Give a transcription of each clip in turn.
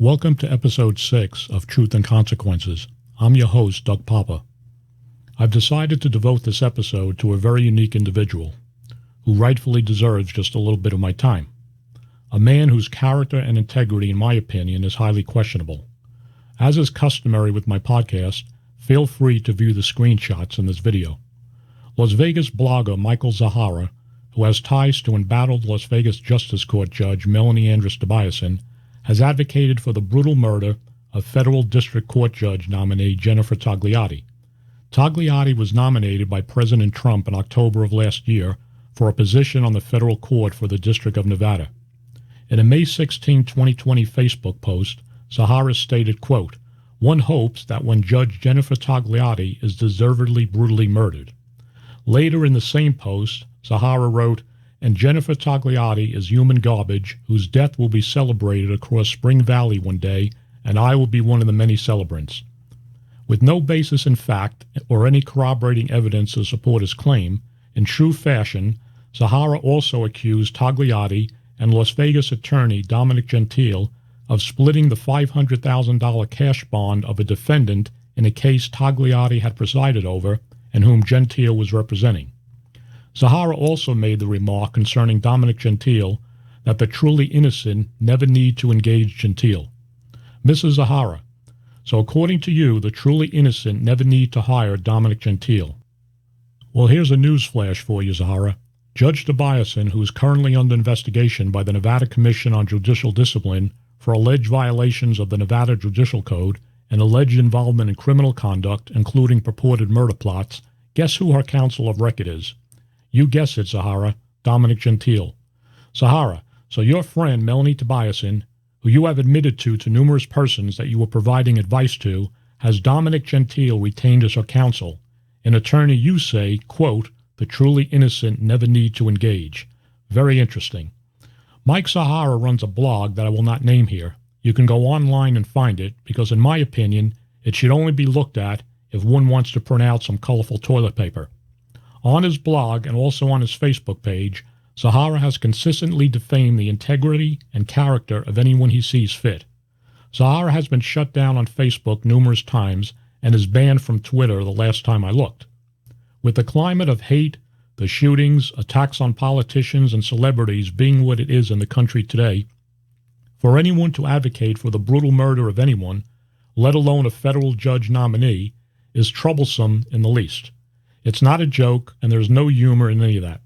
Welcome to Episode 6 of Truth and Consequences. I'm your host, Doug Poppa. I've decided to devote this episode to a very unique individual who rightfully deserves just a little bit of my time. A man whose character and integrity, in my opinion, is highly questionable. As is customary with my podcast, feel free to view the screenshots in this video. Las Vegas blogger Michael Zahara, who has ties to embattled Las Vegas Justice Court Judge Melanie Andress-Tobiasson, has advocated for the brutal murder of federal district court judge nominee Jennifer Togliatti. Togliatti was nominated by President Trump in October of last year for a position on the federal court for the District of Nevada. In a May 16, 2020 Facebook post, Zahara stated, quote, "One hopes that when Judge Jennifer Togliatti is deservedly brutally murdered." Later in the same post, Zahara wrote, "And Jennifer Togliatti is human garbage whose death will be celebrated across Spring Valley one day, and I will be one of the many celebrants." With no basis in fact or any corroborating evidence to support his claim, in true fashion, Zahara also accused Togliatti and Las Vegas attorney Dominic Gentile of splitting the $500,000 cash bond of a defendant in a case Togliatti had presided over and whom Gentile was representing. Zahara also made the remark concerning Dominic Gentile that the truly innocent never need to engage Gentile. Mrs. Zahara, so according to you, the truly innocent never need to hire Dominic Gentile. Well, here's a news flash for you, Zahara. Judge Tobiasson, who is currently under investigation by the Nevada Commission on Judicial Discipline for alleged violations of the Nevada Judicial Code and alleged involvement in criminal conduct, including purported murder plots, guess who her counsel of record is? You guess it, Zahara, Dominic Gentile. Zahara, so your friend Melanie Tobiasson, who you have admitted to numerous persons that you were providing advice to, has Dominic Gentile retained as her counsel, an attorney you say, quote, "the truly innocent never need to engage." Very interesting. Mike Zahara runs a blog that I will not name here. You can go online and find it, because in my opinion, it should only be looked at if one wants to print out some colorful toilet paper. On his blog and also on his Facebook page, Zahara has consistently defamed the integrity and character of anyone he sees fit. Zahara has been shut down on Facebook numerous times and is banned from Twitter the last time I looked. With the climate of hate, the shootings, attacks on politicians and celebrities being what it is in the country today, for anyone to advocate for the brutal murder of anyone, let alone a federal judge nominee, is troublesome in the least. It's not a joke, and there's no humor in any of that.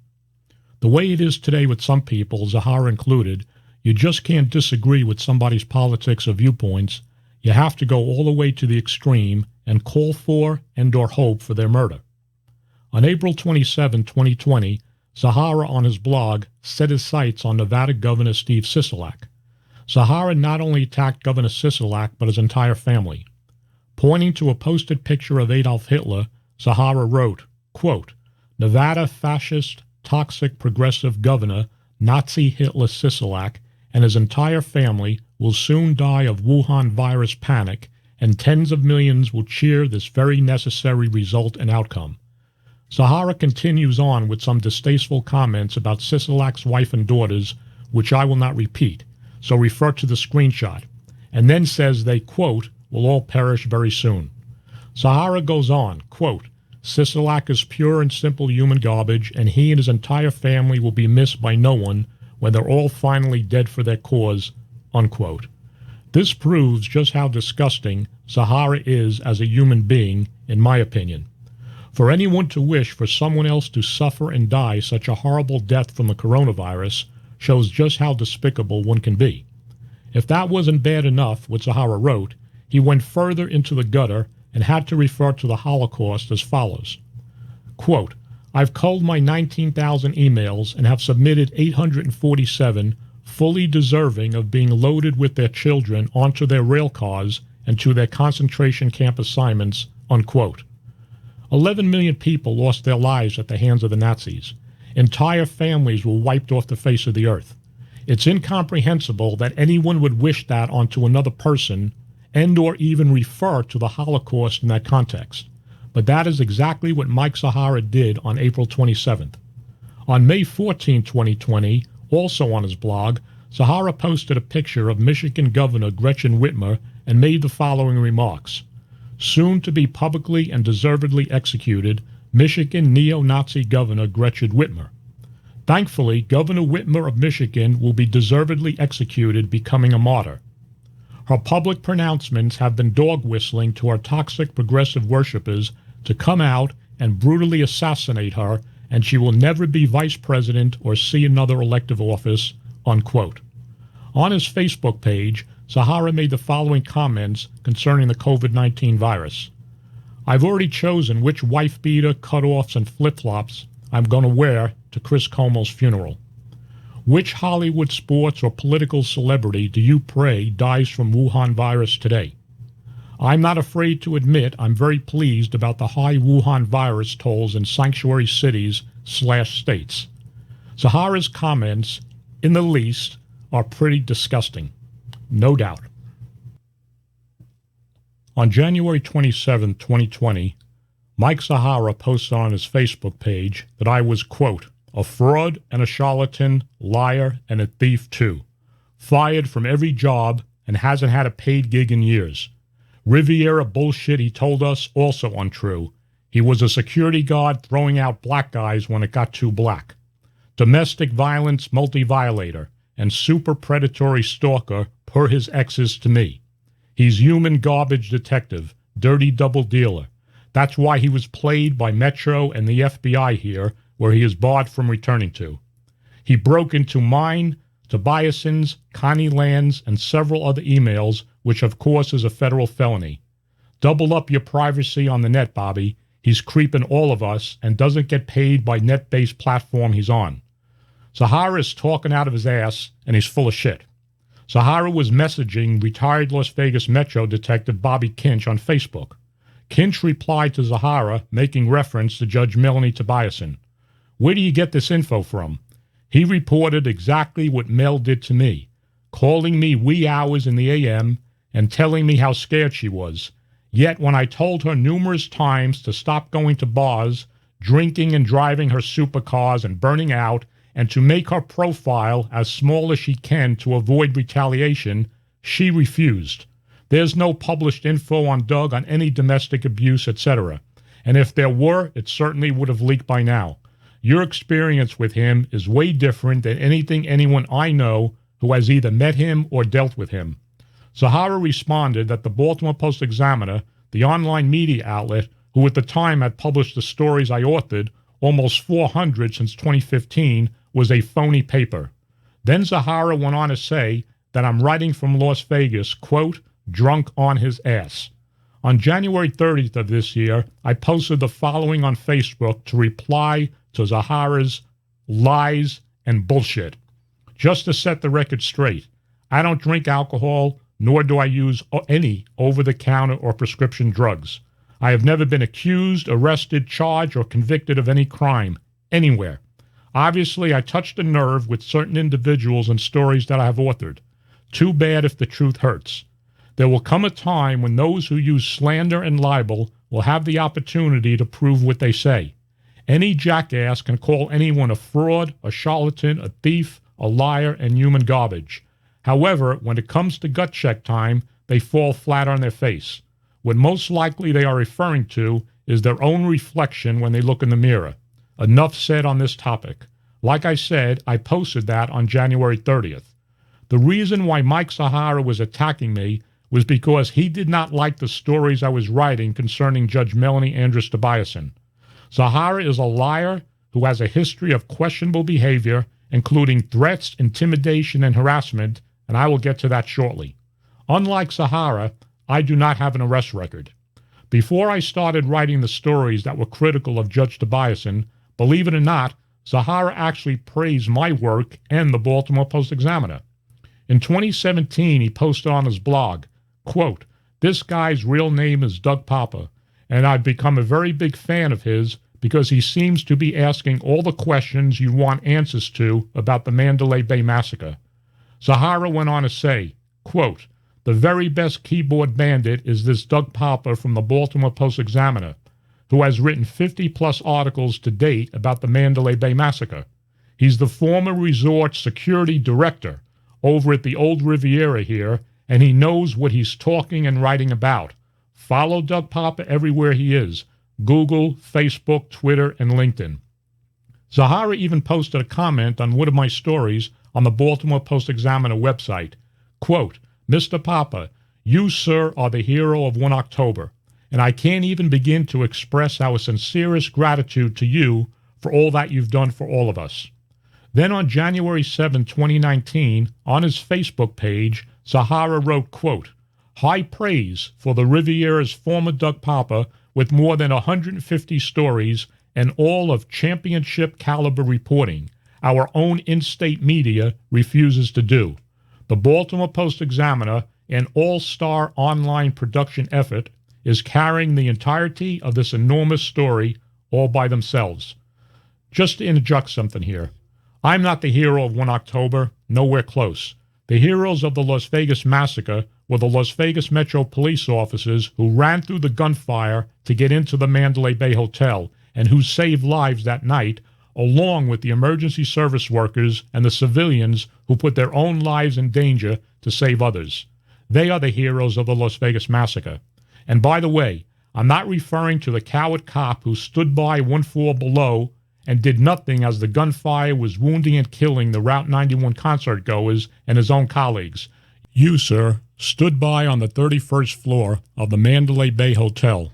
The way it is today with some people, Zahara included, you just can't disagree with somebody's politics or viewpoints. You have to go all the way to the extreme and call for and/or hope for their murder. On April 27, 2020, Zahara on his blog set his sights on Nevada Governor Steve Sisolak. Zahara not only attacked Governor Sisolak but his entire family. Pointing to a posted picture of Adolf Hitler, Zahara wrote, quote, "Nevada fascist, toxic, progressive governor, Nazi Hitler Sisolak, and his entire family will soon die of Wuhan virus panic, and tens of millions will cheer this very necessary result and outcome." Zahara continues on with some distasteful comments about Sisolak's wife and daughters, which I will not repeat, so refer to the screenshot, and then says they, quote, "will all perish very soon." Zahara goes on, quote, "Sisolak is pure and simple human garbage, and he and his entire family will be missed by no one when they're all finally dead for their cause," unquote. This proves just how disgusting Zahara is as a human being, in my opinion. For anyone to wish for someone else to suffer and die such a horrible death from the coronavirus shows just how despicable one can be. If that wasn't bad enough, what Zahara wrote, he went further into the gutter and had to refer to the Holocaust as follows. Quote, "I've culled my 19,000 emails and have submitted 847 fully deserving of being loaded with their children onto their rail cars and to their concentration camp assignments," unquote. 11 million people lost their lives at the hands of the Nazis. Entire families were wiped off the face of the earth. It's incomprehensible that anyone would wish that onto another person and or even refer to the Holocaust in that context. But that is exactly what Mike Zahara did on April 27th. On May 14, 2020, also on his blog, Zahara posted a picture of Michigan Governor Gretchen Whitmer and made the following remarks. Soon to be publicly and deservedly executed, Michigan neo-Nazi Governor Gretchen Whitmer. Thankfully, Governor Whitmer of Michigan will be deservedly executed, becoming a martyr. Her public pronouncements have been dog-whistling to our toxic progressive worshippers to come out and brutally assassinate her, and she will never be vice president or see another elective office, unquote. On his Facebook page, Zahara made the following comments concerning the COVID-19 virus. I've already chosen which wife-beater, cutoffs, and flip-flops I'm going to wear to Chris Cuomo's funeral. Which Hollywood sports or political celebrity do you pray dies from Wuhan virus today? I'm not afraid to admit I'm very pleased about the high Wuhan virus tolls in sanctuary cities/states. Zahara's comments, in the least, are pretty disgusting. No doubt. On January 27, 2020, Mike Zahara posted on his Facebook page that I was, quote, a fraud and a charlatan, liar, and a thief too. Fired from every job and hasn't had a paid gig in years. Riviera bullshit he told us, also untrue. He was a security guard throwing out black guys when it got too black. Domestic violence multi-violator and super predatory stalker per his exes to me. He's human garbage detective, dirty double dealer. That's why he was played by Metro and the FBI here, where he is barred from returning to. He broke into mine, Tobiasson's, Connie Land's, and several other emails, which of course is a federal felony. Double up your privacy on the net, Bobby. He's creeping all of us and doesn't get paid by net-based platform he's on. Zahara is talking out of his ass, and he's full of shit. Zahara was messaging retired Las Vegas Metro detective Bobby Kinch on Facebook. Kinch replied to Zahara, making reference to Judge Tobiasson. Where do you get this info from? He reported exactly what Mel did to me, calling me wee hours in the a.m. and telling me how scared she was. Yet when I told her numerous times to stop going to bars, drinking and driving her supercars and burning out, and to make her profile as small as she can to avoid retaliation, she refused. There's no published info on Doug on any domestic abuse, etc. And if there were, it certainly would have leaked by now. Your experience with him is way different than anything anyone I know who has either met him or dealt with him. Zahara responded that the Baltimore Post-Examiner, the online media outlet, who at the time had published the stories I authored, almost 400 since 2015, was a phony paper. Then Zahara went on to say that I'm writing from Las Vegas, quote, drunk on his ass. On January 30th of this year, I posted the following on Facebook to reply to Zahara's lies and bullshit. Just to set the record straight, I don't drink alcohol, nor do I use any over-the-counter or prescription drugs. I have never been accused, arrested, charged, or convicted of any crime, anywhere. Obviously, I touched a nerve with certain individuals and stories that I have authored. Too bad if the truth hurts. There will come a time when those who use slander and libel will have the opportunity to prove what they say. Any jackass can call anyone a fraud, a charlatan, a thief, a liar, and human garbage. However, when it comes to gut check time, they fall flat on their face. What most likely they are referring to is their own reflection when they look in the mirror. Enough said on this topic. Like I said, I posted that on January 30th. The reason why Mike Zahara was attacking me was because he did not like the stories I was writing concerning Judge Melanie Andress-Tobiasson. Zahara is a liar who has a history of questionable behavior, including threats, intimidation, and harassment, and I will get to that shortly. Unlike Zahara, I do not have an arrest record. Before I started writing the stories that were critical of Judge Tobiasson, believe it or not, Zahara actually praised my work and the Baltimore Post-Examiner. In 2017, he posted on his blog, quote, this guy's real name is Doug Poppa, and I've become a very big fan of his because he seems to be asking all the questions you want answers to about the Mandalay Bay Massacre. Zahara went on to say, quote, the very best keyboard bandit is this Doug Poppa from the Baltimore Post-Examiner, who has written 50-plus articles to date about the Mandalay Bay Massacre. He's the former resort security director, over at the old Riviera here, and he knows what he's talking and writing about. Follow Doug Poppa everywhere he is. Google, Facebook, Twitter, and LinkedIn. Zahara even posted a comment on one of my stories on the Baltimore Post-Examiner website. Quote, Mr. Poppa, you, sir, are the hero of 1 October, and I can't even begin to express our sincerest gratitude to you for all that you've done for all of us. Then on January 7, 2019, on his Facebook page, Zahara wrote, quote, high praise for the Riviera's former Doug Poppa with more than 150 stories and all of championship caliber reporting our own in-state media refuses to do. The Baltimore Post-Examiner, an all-star online production effort, is carrying the entirety of this enormous story all by themselves. Just to interject something here, I'm not the hero of 1 October, nowhere close. The heroes of the Las Vegas Massacre were the Las Vegas Metro police officers who ran through the gunfire to get into the Mandalay Bay Hotel and who saved lives that night, along with the emergency service workers and the civilians who put their own lives in danger to save others. They are the heroes of the Las Vegas Massacre. And by the way, I'm not referring to the coward cop who stood by 1 floor below and did nothing as the gunfire was wounding and killing the Route 91 concert goers and his own colleagues. You, sir, stood by on the 31st floor of the Mandalay Bay Hotel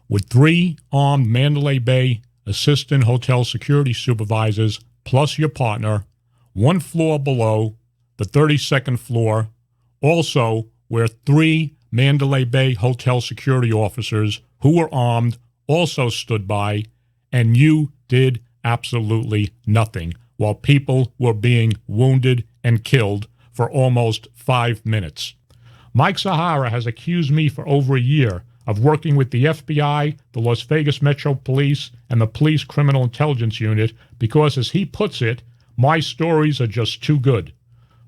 with 3 armed Mandalay Bay assistant hotel security supervisors plus your partner, 1 floor below, the 32nd floor, also where 3 Mandalay Bay hotel security officers who were armed also stood by, and you did absolutely nothing while people were being wounded and killed for almost 5 minutes. Mike Zahara has accused me for over a year of working with the FBI, the Las Vegas Metro Police, and the Police Criminal Intelligence Unit because, as he puts it, my stories are just too good.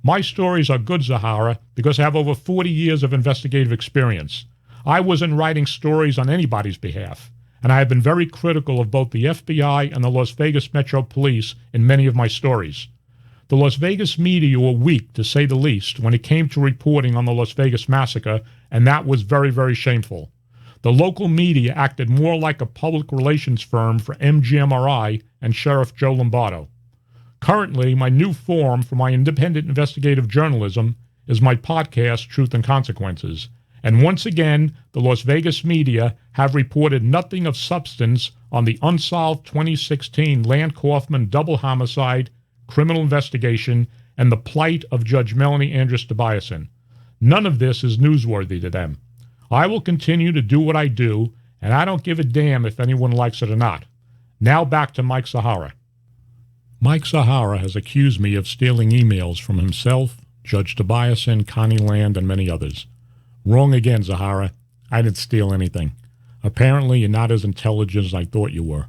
My stories are good, Zahara, because I have over 40 years of investigative experience. I wasn't writing stories on anybody's behalf, and I have been very critical of both the FBI and the Las Vegas Metro Police in many of my stories. The Las Vegas media were weak, to say the least, when it came to reporting on the Las Vegas Massacre, and that was very, very shameful. The local media acted more like a public relations firm for MGMRI and Sheriff Joe Lombardo. Currently, my new form for my independent investigative journalism is my podcast, Truth and Consequences. And once again, the Las Vegas media have reported nothing of substance on the unsolved 2016 Land Kaufman double homicide, criminal investigation, and the plight of Judge Melanie Andress-Tobiasson. None of this is newsworthy to them. I will continue to do what I do, and I don't give a damn if anyone likes it or not. Now back to Mike Zahara. Mike Zahara has accused me of stealing emails from himself, Judge Tobiasson, Connie Land, and many others. Wrong again, Zahara. I didn't steal anything. Apparently, you're not as intelligent as I thought you were.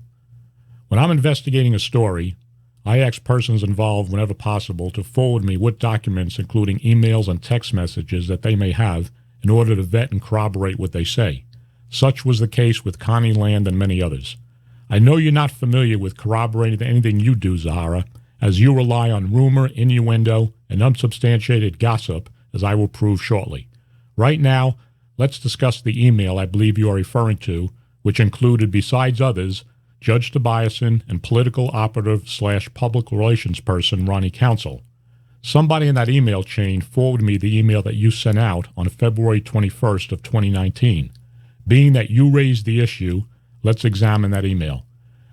When I'm investigating a story, I ask persons involved whenever possible to forward me what documents, including emails and text messages, that they may have in order to vet and corroborate what they say. Such was the case with Connie Land and many others. I know you're not familiar with corroborating anything you do, Zahara, as you rely on rumor, innuendo, and unsubstantiated gossip, as I will prove shortly. Right now, let's discuss the email I believe you are referring to, which included, besides others, Judge Tobiasson and political operative/public relations person Ronnie Council. Somebody in that email chain forwarded me the email that you sent out on February 21st of 2019. Being that you raised the issue, let's examine that email.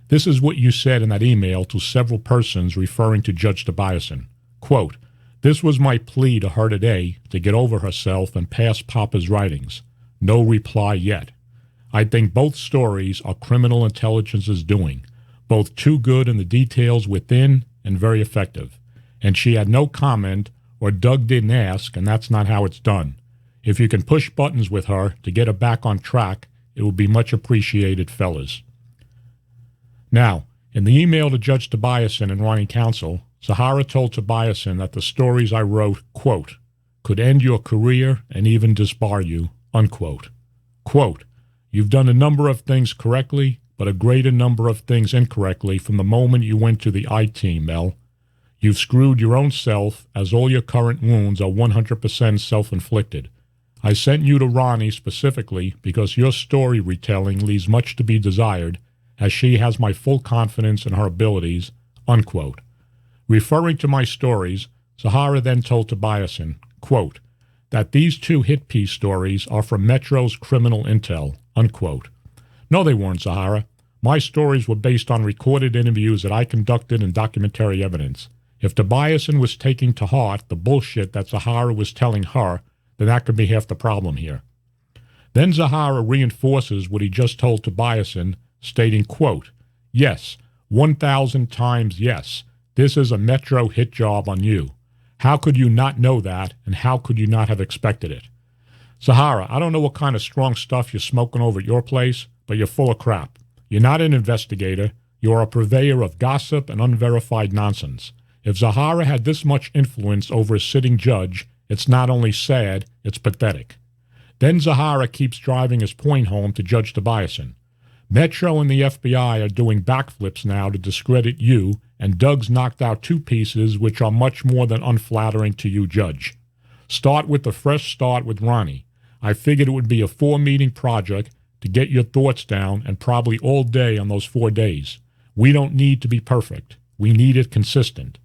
This is what you said in that email to several persons referring to Judge Tobiasson. Quote, "This was my plea to her today to get over herself and pass Poppa's writings. No reply yet. I think both stories are criminal intelligence's doing, both too good in the details within and very effective. And she had no comment, or Doug didn't ask, and that's not how it's done. If you can push buttons with her to get her back on track, it will be much appreciated, fellas." Now, in the email to Judge Tobiasson and Ronnie Council, Zahara told Tobiasson that the stories I wrote, quote, "could end your career and even disbar you," unquote. Quote, "You've done a number of things correctly, but a greater number of things incorrectly from the moment you went to the I-Team, Mel. You've screwed your own self, as all your current wounds are 100% self-inflicted. I sent you to Ronnie specifically because your story retelling leaves much to be desired, as she has my full confidence in her abilities," unquote. Referring to my stories, Zahara then told Tobiasson, quote, "that these two hit piece stories are from Metro's criminal intel," unquote. No, they weren't, Zahara. My stories were based on recorded interviews that I conducted and documentary evidence. If Tobiasson was taking to heart the bullshit that Zahara was telling her, then that could be half the problem here. Then Zahara reinforces what he just told Tobiasson, stating, quote, "Yes, 1,000 times yes. This is a Metro hit job on you. How could you not know that, and how could you not have expected it? Zahara, I don't know what kind of strong stuff you're smoking over at your place, but you're full of crap. You're not an investigator. You're a purveyor of gossip and unverified nonsense. If Zahara had this much influence over a sitting judge, it's not only sad, it's pathetic." Then Zahara keeps driving his point home to Judge Tobiasson. Metro and the FBI are doing backflips now to discredit you, and Doug's knocked out two pieces which are much more than unflattering to you, Judge. Start with the fresh start with Ronnie. I figured it would be a 4-meeting project to get your thoughts down, and probably all day on those 4 days. We don't need to be perfect. We need it consistent.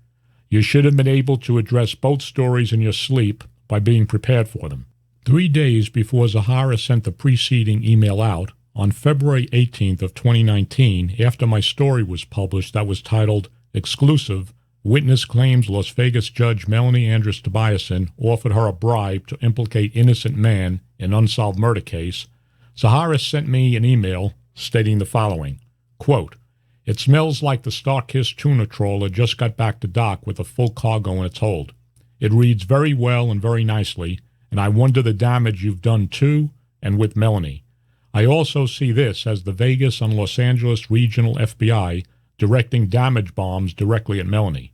You should have been able to address both stories in your sleep by being prepared for them. 3 days before Zahara sent the preceding email out, on February 18th of 2019, after my story was published that was titled, "Exclusive, Witness Claims Las Vegas Judge Melanie Andress-Tobiasson offered her a bribe to implicate innocent man in unsolved murder case," Zahara sent me an email stating the following, quote, "It smells like the Starkist tuna trawler just got back to dock with a full cargo in its hold. It reads very well and very nicely, and I wonder the damage you've done to and with Melanie. I also see this as the Vegas and Los Angeles Regional FBI directing damage bombs directly at Melanie."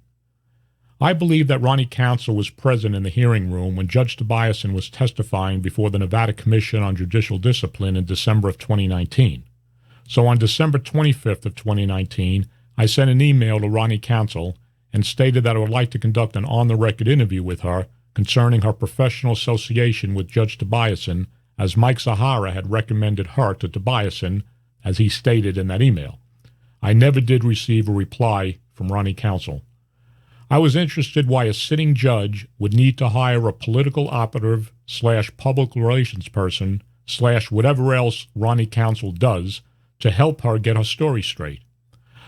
I believe that Ronnie Counsel was present in the hearing room when Judge Tobiasson was testifying before the Nevada Commission on Judicial Discipline in December of 2019. So on December 25th of 2019, I sent an email to Ronnie Counsel and stated that I would like to conduct an on-the-record interview with her concerning her professional association with Judge Tobiasson, as Mike Zahara had recommended her to Tobiasson, as he stated in that email. I never did receive a reply from Ronnie Counsel. I was interested why a sitting judge would need to hire a political operative / public relations person / whatever else Ronnie Counsel does to help her get her story straight.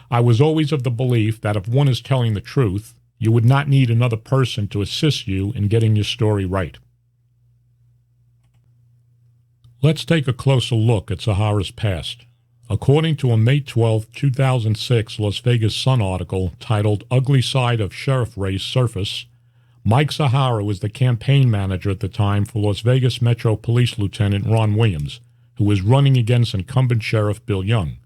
I was always of the belief that if one is telling the truth, you would not need another person to assist you in getting your story right. Let's take a closer look at Zahara's past. According to a May 12, 2006 Las Vegas Sun article titled "Ugly Side of Sheriff Race Surface," Mike Zahara was the campaign manager at the time for Las Vegas Metro Police Lieutenant Ron Williams, who was running against incumbent Sheriff Bill Young.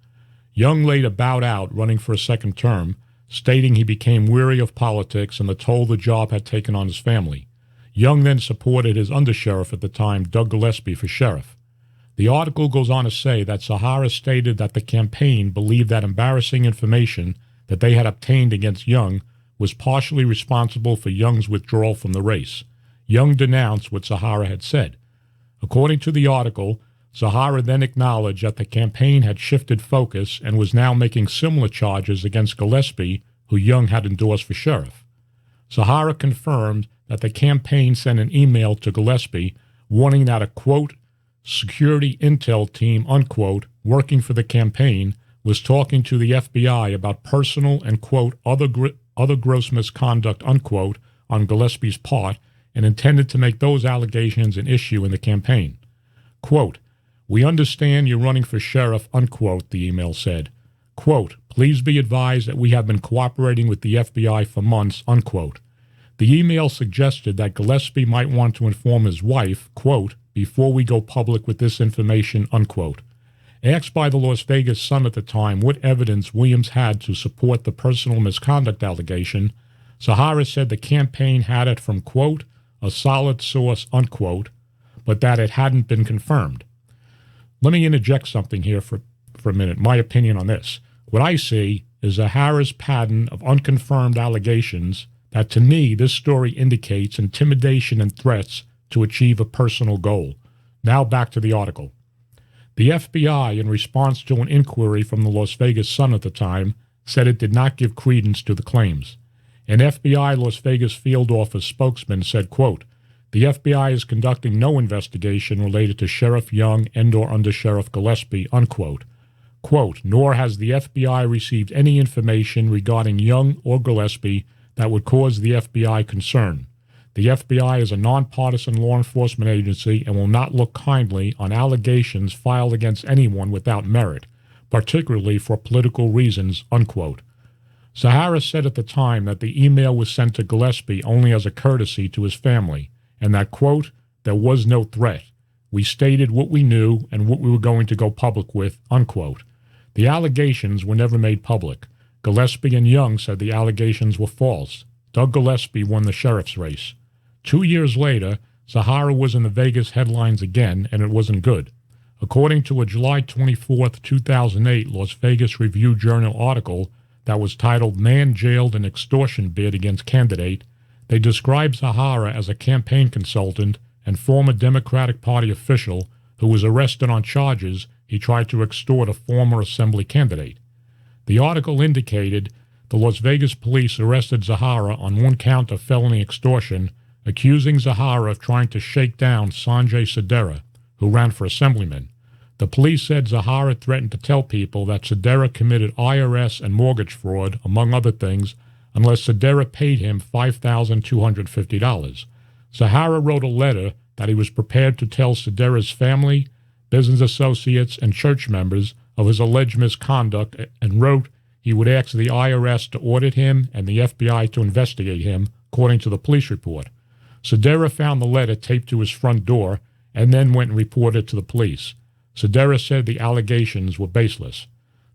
Young later bowed out running for a second term, stating he became weary of politics and the toll the job had taken on his family. Young then supported his undersheriff at the time, Doug Gillespie, for sheriff. The article goes on to say that Zahara stated that the campaign believed that embarrassing information that they had obtained against Young was partially responsible for Young's withdrawal from the race. Young denounced what Zahara had said. According to the article, Zahara then acknowledged that the campaign had shifted focus and was now making similar charges against Gillespie, who Young had endorsed for sheriff. Zahara confirmed that the campaign sent an email to Gillespie warning that a, quote, security intel team, unquote, working for the campaign was talking to the FBI about personal and, quote, other gross misconduct, unquote, on Gillespie's part, and intended to make those allegations an issue in the campaign. Quote, "We understand you're running for sheriff," unquote, the email said. Quote, "Please be advised that we have been cooperating with the FBI for months," unquote. The email suggested that Gillespie might want to inform his wife, quote, "before we go public with this information," unquote. Asked by the Las Vegas Sun at the time what evidence Williams had to support the personal misconduct allegation, Zahara said the campaign had it from, quote, "a solid source," unquote, but that it hadn't been confirmed. Let me interject something here for a minute, my opinion on this. What I see is Zahara's pattern of unconfirmed allegations that to me this story indicates intimidation and threats to achieve a personal goal. Now back to the article. The FBI, in response to an inquiry from the Las Vegas Sun at the time, said it did not give credence to the claims. An FBI Las Vegas field office spokesman said, quote, "The FBI is conducting no investigation related to Sheriff Young and/or Under Sheriff Gillespie," unquote. Quote, "Nor has the FBI received any information regarding Young or Gillespie that would cause the FBI concern. The FBI is a nonpartisan law enforcement agency and will not look kindly on allegations filed against anyone without merit, particularly for political reasons," unquote. Zahara said at the time that the email was sent to Gillespie only as a courtesy to his family, and that, quote, "there was no threat. We stated what we knew and what we were going to go public with," unquote. The allegations were never made public. Gillespie and Young said the allegations were false. Doug Gillespie won the sheriff's race. 2 years later, Zahara was in the Vegas headlines again, and it wasn't good. According to a July 24, 2008 Las Vegas Review-Journal article that was titled "Man Jailed in Extortion Bid Against Candidate," they described Zahara as a campaign consultant and former Democratic Party official who was arrested on charges he tried to extort a former assembly candidate. The article indicated the Las Vegas police arrested Zahara on one count of felony extortion, accusing Zahara of trying to shake down Sanjay Sedera, who ran for assemblyman. The police said Zahara threatened to tell people that Sedera committed IRS and mortgage fraud, among other things, unless Sedera paid him $5,250. Zahara wrote a letter that he was prepared to tell Sedera's family, business associates, and church members of his alleged misconduct, and wrote he would ask the IRS to audit him and the FBI to investigate him, according to the police report. Sedera found the letter taped to his front door and then went and reported to the police. Sedera said the allegations were baseless.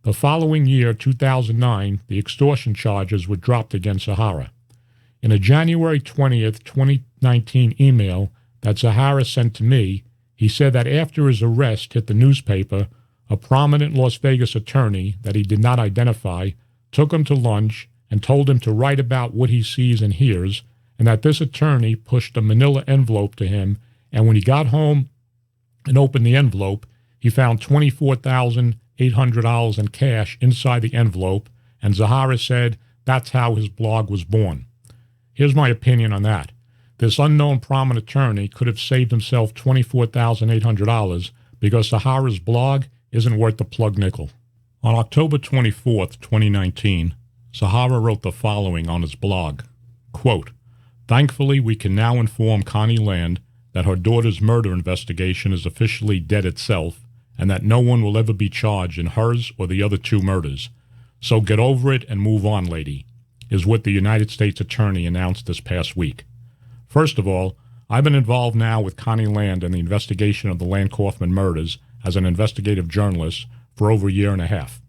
The following year, 2009, the extortion charges were dropped against Zahara. In a January 20th, 2019 email that Zahara sent to me, he said that after his arrest hit the newspaper, a prominent Las Vegas attorney that he did not identify took him to lunch and told him to write about what he sees and hears, and that this attorney pushed a manila envelope to him, and when he got home and opened the envelope, he found $24,800 in cash inside the envelope, and Zahara said that's how his blog was born. Here's my opinion on that. This unknown prominent attorney could have saved himself $24,800 because Zahara's blog isn't worth the plug nickel. On October 24th, 2019, Zahara wrote the following on his blog, quote, "Thankfully, we can now inform Connie Land that her daughter's murder investigation is officially dead itself and that no one will ever be charged in hers or the other 2 murders. So get over it and move on, lady," is what the United States Attorney announced this past week. First of all, I've been involved now with Connie Land in the investigation of the Land-Kaufman murders as an investigative journalist for over a year and a half.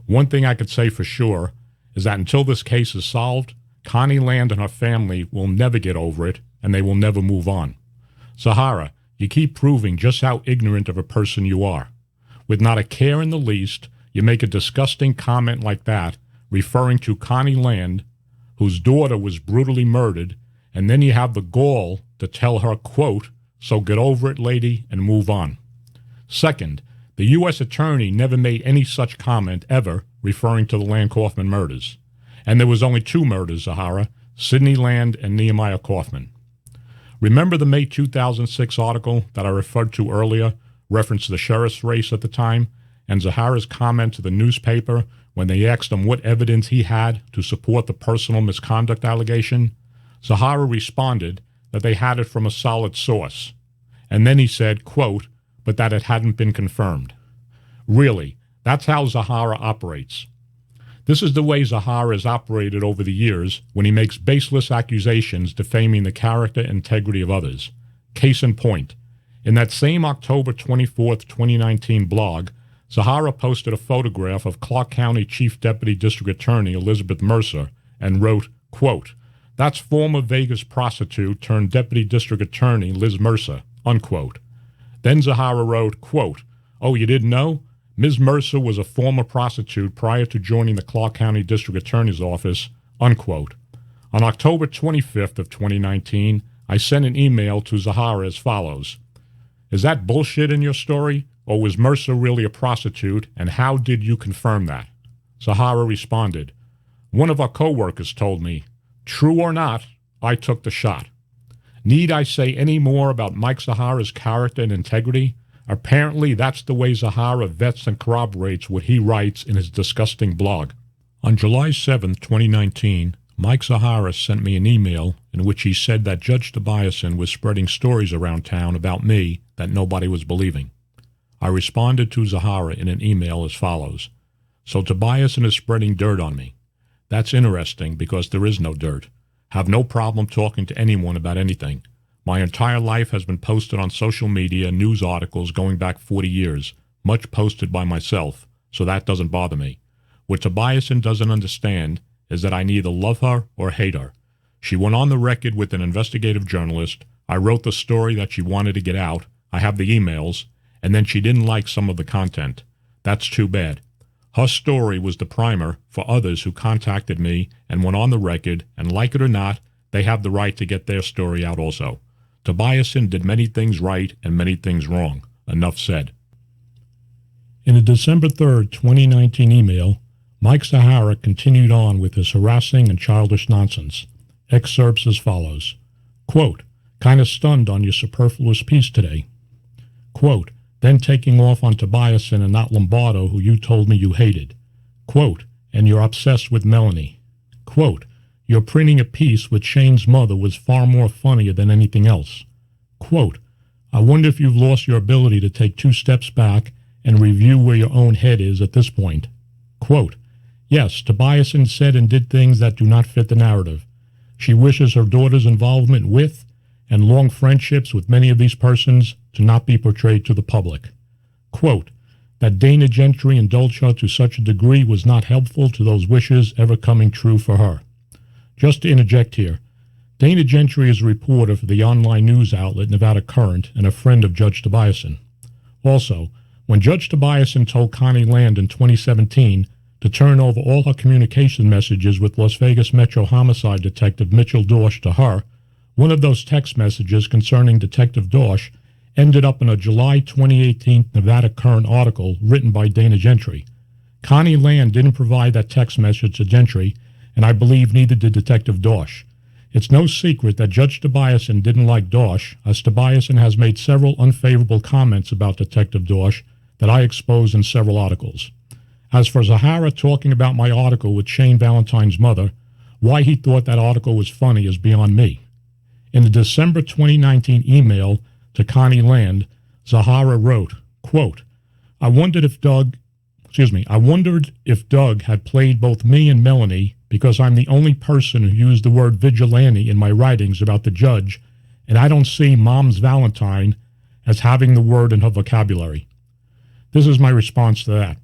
One thing I could say for sure is that until this case is solved, Connie Land and her family will never get over it, and they will never move on. Zahara, you keep proving just how ignorant of a person you are. With not a care in the least, you make a disgusting comment like that, referring to Connie Land, whose daughter was brutally murdered, and then you have the gall to tell her, quote, "So get over it, lady, and move on." Second, the U.S. Attorney never made any such comment ever referring to the Land-Kaufman murders. And there was only 2 murders, Zahara, Sidney Land and Nehemiah Kaufman. Remember the May 2006 article that I referred to earlier, referenced the sheriff's race at the time, and Zahara's comment to the newspaper when they asked him what evidence he had to support the personal misconduct allegation? Zahara responded that they had it from a solid source. And then he said, quote, "but that it hadn't been confirmed." Really, that's how Zahara operates. This is the way Zahara has operated over the years when he makes baseless accusations defaming the character and integrity of others. Case in point, in that same October 24th, 2019 blog, Zahara posted a photograph of Clark County Chief Deputy District Attorney Elizabeth Mercer and wrote, quote, "That's former Vegas prostitute turned Deputy District Attorney Liz Mercer," unquote. Then Zahara wrote, quote, "Oh, you didn't know? Ms. Mercer was a former prostitute prior to joining the Clark County District Attorney's Office," unquote. On October 25th of 2019, I sent an email to Zahara as follows. Is that bullshit in your story, or was Mercer really a prostitute, and how did you confirm that? Zahara responded, one of our co-workers told me, true or not, I took the shot. Need I say any more about Mike Zahara's character and integrity? Apparently that's the way Zahara vets and corroborates what he writes in his disgusting blog. On July 7, 2019, Mike Zahara sent me an email in which he said that Judge Tobiasson was spreading stories around town about me that nobody was believing. I responded to Zahara in an email as follows. So Tobiasson is spreading dirt on me. That's interesting because there is no dirt. Have no problem talking to anyone about anything. My entire life has been posted on social media, news articles going back 40 years, much posted by myself, so that doesn't bother me. What Tobiasson doesn't understand is that I neither love her or hate her. She went on the record with an investigative journalist. I wrote the story that she wanted to get out. I have the emails, and then she didn't like some of the content. That's too bad. Her story was the primer for others who contacted me and went on the record, and like it or not, they have the right to get their story out also. Tobiasson did many things right and many things wrong. Enough said. In a December 3, 2019 email, Mike Zahara continued on with his harassing and childish nonsense. Excerpts as follows. Quote, kind of stunned on your superfluous piece today. Quote, then taking off on Tobiasson and not Lombardo, who you told me you hated. Quote, and you're obsessed with Melanie. Quote, you're printing a piece with Shane's mother was far more funnier than anything else. Quote, I wonder if you've lost your ability to take 2 steps back and review where your own head is at this point. Quote, yes, Tobiasson said and did things that do not fit the narrative. She wishes her daughter's involvement with and long friendships with many of these persons to not be portrayed to the public. Quote, that Dana Gentry indulged her to such a degree was not helpful to those wishes ever coming true for her. Just to interject here, Dana Gentry is a reporter for the online news outlet Nevada Current and a friend of Judge Tobiasson. Also, when Judge Tobiasson told Connie Land in 2017 to turn over all her communication messages with Las Vegas Metro Homicide Detective Mitchell Dorsch to her, one of those text messages concerning Detective Dorsch ended up in a July 2018 Nevada Current article written by Dana Gentry. Connie Land didn't provide that text message to Gentry, and I believe neither did Detective Dorsch. It's no secret that Judge Tobiasson didn't like Dorsch, as Tobiasson has made several unfavorable comments about Detective Dorsch that I exposed in several articles. As for Zahara talking about my article with Shane Valentine's mother, why he thought that article was funny is beyond me. In the December 2019 email to Connie Land, Zahara wrote, quote, I wondered if Doug had played both me and Melanie because I'm the only person who used the word vigilante in my writings about the judge, and I don't see Mom's Valentine as having the word in her vocabulary. This is my response to that.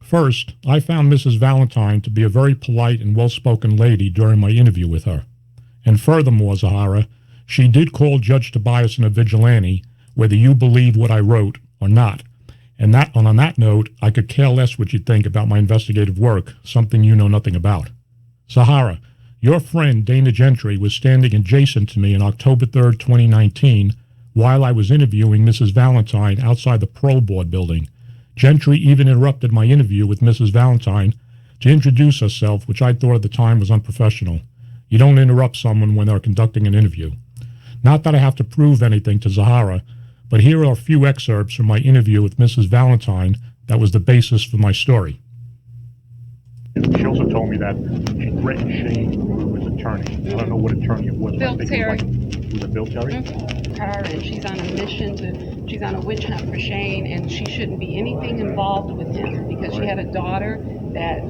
First, I found Mrs. Valentine to be a very polite and well-spoken lady during my interview with her. And furthermore, Zahara, she did call Judge Tobiasson a vigilante, whether you believe what I wrote or not. And on that note, I could care less what you think about my investigative work, something you know nothing about. Zahara, your friend Dana Gentry was standing adjacent to me on October 3, 2019, while I was interviewing Mrs. Valentine outside the Parole Board building. Gentry even interrupted my interview with Mrs. Valentine to introduce herself, which I thought at the time was unprofessional. You don't interrupt someone when they're conducting an interview. Not that I have to prove anything to Zahara, but here are a few excerpts from my interview with Mrs. Valentine that was the basis for my story. She also told me that she threatened Shane with his attorney. I don't know what attorney it was. Bill Terry. Was it Bill Terry? Her, and she's on a mission she's on a witch hunt for Shane, and she shouldn't be anything involved with him because she had a daughter that,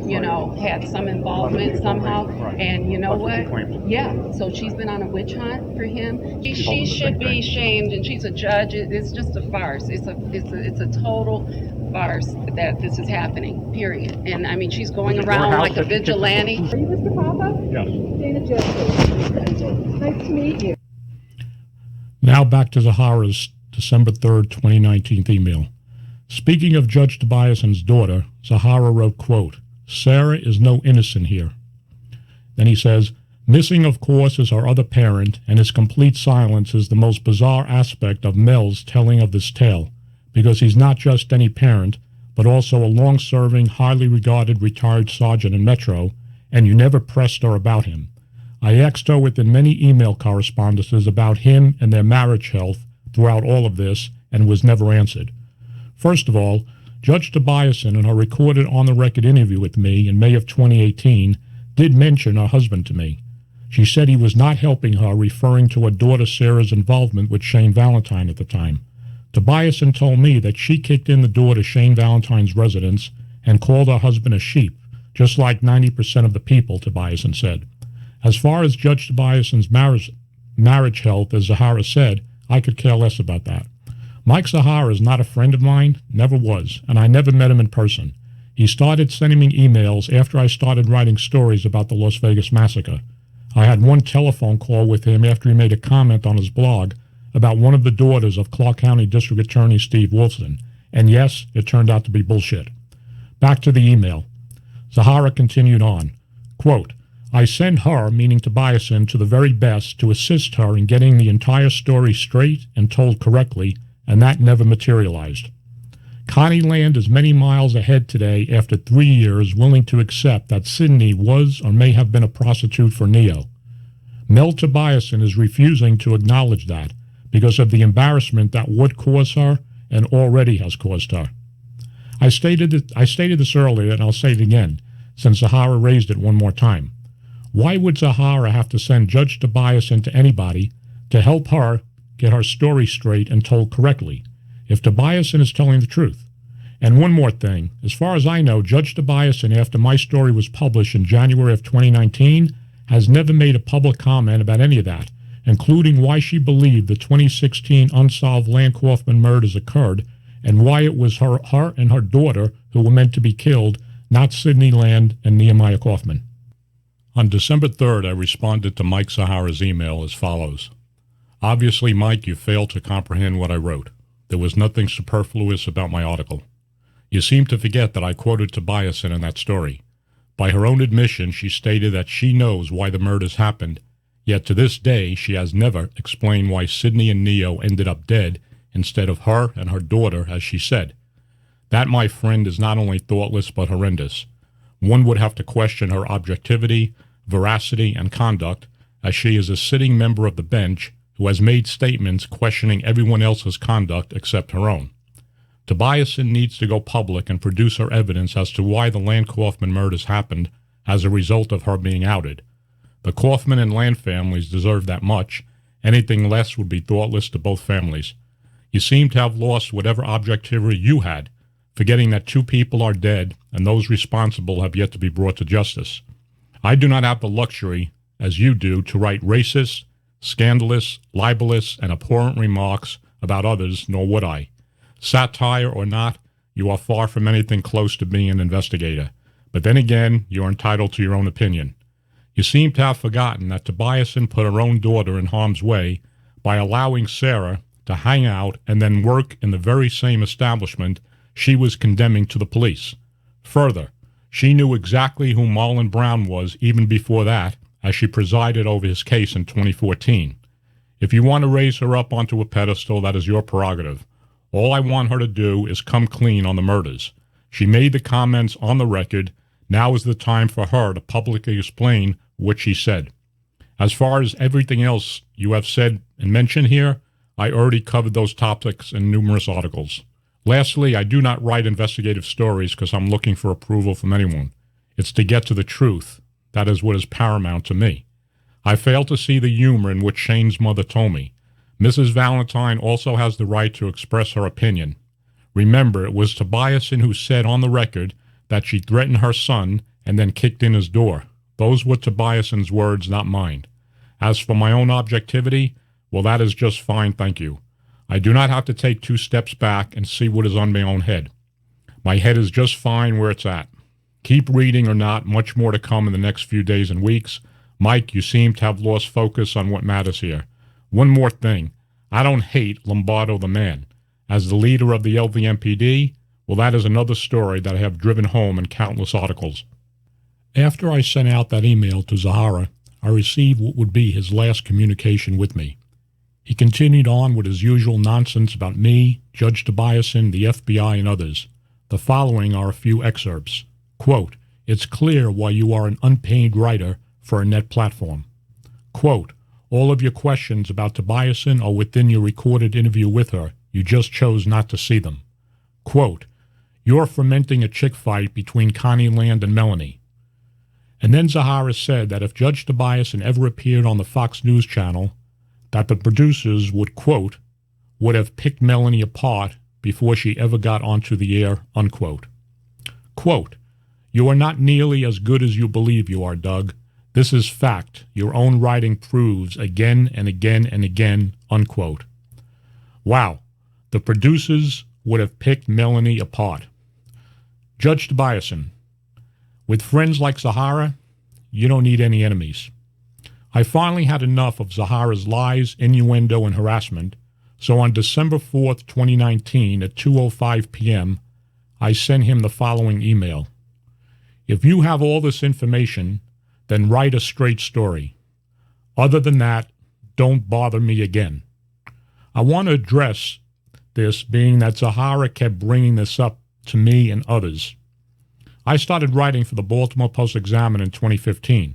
had some involvement somehow. And you know what? Yeah, so she's been on a witch hunt for him. She should be shamed, and she's a judge. It's just a farce. It's a total farce that this is happening, period. And I mean, she's going around like a vigilante. Are you Mr. Poppa? Yes. Dana Gentry. Nice to meet you. Now back to Zahara's December 3rd, 2019 email. Speaking of Judge Tobiasson's daughter, Zahara wrote, quote, Sarah is no innocent here. Then he says, Missing, of course, is her other parent, and his complete silence is the most bizarre aspect of Mel's telling of this tale, because he's not just any parent, but also a long-serving, highly regarded retired sergeant in Metro, and you never pressed her about him. I asked her within many email correspondences about him and their marriage health throughout all of this, and was never answered. First of all, Judge Tobiasson, in her recorded on-the-record interview with me in May of 2018, did mention her husband to me. She said he was not helping her, referring to her daughter Sarah's involvement with Shane Valentine at the time. Tobiasson told me that she kicked in the door to Shane Valentine's residence and called her husband a sheep, just like 90% of the people, Tobiasson said. As far as Judge Tobiasson's marriage health, as Zahara said, I could care less about that. Mike Zahara is not a friend of mine, never was, and I never met him in person. He started sending me emails after I started writing stories about the Las Vegas Massacre. I had one telephone call with him after he made a comment on his blog about one of the daughters of Clark County District Attorney Steve Wilson, and yes, it turned out to be bullshit. Back to the email. Zahara continued on, quote, I send her, meaning Tobiasson, to the very best to assist her in getting the entire story straight and told correctly, and that never materialized. Connie Land is many miles ahead today after 3 years, willing to accept that Sydney was or may have been a prostitute for Neo. Mel Tobiasson is refusing to acknowledge that because of the embarrassment that would cause her and already has caused her. I stated this earlier, and I'll say it again, since Zahara raised it one more time. Why would Zahara have to send Judge Tobiasson to anybody to help her get her story straight and told correctly, if Tobiasson is telling the truth? And one more thing, as far as I know, Judge Tobiasson, after my story was published in January of 2019, has never made a public comment about any of that, including why she believed the 2016 unsolved Land Kaufman murders occurred and why it was her and her daughter who were meant to be killed, not Sidney Land and Nehemiah Kaufman. On December 3rd, I responded to Mike Zahara's email as follows. Obviously, Mike, you failed to comprehend what I wrote. There was nothing superfluous about my article. You seem to forget that I quoted Tobiasson in that story. By her own admission, she stated that she knows why the murders happened, yet to this day she has never explained why Sidney and Neo ended up dead instead of her and her daughter, as she said. That, my friend, is not only thoughtless but horrendous. One would have to question her objectivity, veracity, and conduct, as she is a sitting member of the bench who has made statements questioning everyone else's conduct except her own. Tobiasson needs to go public and produce her evidence as to why the Land Kaufman murders happened as a result of her being outed. The Kaufman and Land families deserve that much. Anything less would be thoughtless to both families. You seem to have lost whatever objectivity you had, forgetting that 2 people are dead and those responsible have yet to be brought to justice. I do not have the luxury, as you do, to write racist, scandalous, libelous, and abhorrent remarks about others, nor would I. Satire or not, you are far from anything close to being an investigator. But then again, you are entitled to your own opinion. You seem to have forgotten that Tobiasson put her own daughter in harm's way by allowing Sarah to hang out and then work in the very same establishment she was condemning to the police. Further, she knew exactly who Marlon Brown was even before that, as she presided over his case in 2014. If you want to raise her up onto a pedestal, that is your prerogative. All I want her to do is come clean on the murders. She made the comments on the record. Now is the time for her to publicly explain what she said. As far as everything else you have said and mentioned here, I already covered those topics in numerous articles. Lastly, I do not write investigative stories because I'm looking for approval from anyone. It's to get to the truth. That is what is paramount to me. I fail to see the humor in which Shane's mother told me. Mrs. Valentine also has the right to express her opinion. Remember, it was Tobiasson who said on the record that she threatened her son and then kicked in his door. Those were Tobiasson's words, not mine. As for my own objectivity, well, that is just fine, thank you. I do not have to take 2 steps back and see what is on my own head. My head is just fine where it's at. Keep reading or not, much more to come in the next few days and weeks. Mike, you seem to have lost focus on what matters here. One more thing. I don't hate Lombardo the man. As the leader of the LVMPD, well, that is another story that I have driven home in countless articles. After I sent out that email to Zahara, I received what would be his last communication with me. He continued on with his usual nonsense about me, Judge Tobiasson, the FBI, and others. The following are a few excerpts. Quote, "It's clear why you are an unpaid writer for a net platform." Quote, "All of your questions about Tobiasson are within your recorded interview with her. You just chose not to see them." Quote, "You're fomenting a chick fight between Connie Land and Melanie." And then Zahara said that if Judge Tobiasson ever appeared on the Fox News channel, that the producers would, quote, "would have picked Melanie apart before she ever got onto the air," unquote. Quote, "You are not nearly as good as you believe you are, Doug. This is fact. Your own writing proves again and again and again," unquote. Wow. The producers would have picked Melanie apart. Judge Tobiasson, with friends like Zahara, you don't need any enemies. I finally had enough of Zahara's lies, innuendo, and harassment, so on December 4th, 2019, at 2:05 p.m., I sent him the following email. "If you have all this information, then write a straight story. Other than that, don't bother me again." I want to address this, being that Zahara kept bringing this up to me and others. I started writing for the Baltimore Post-Examiner in 2015.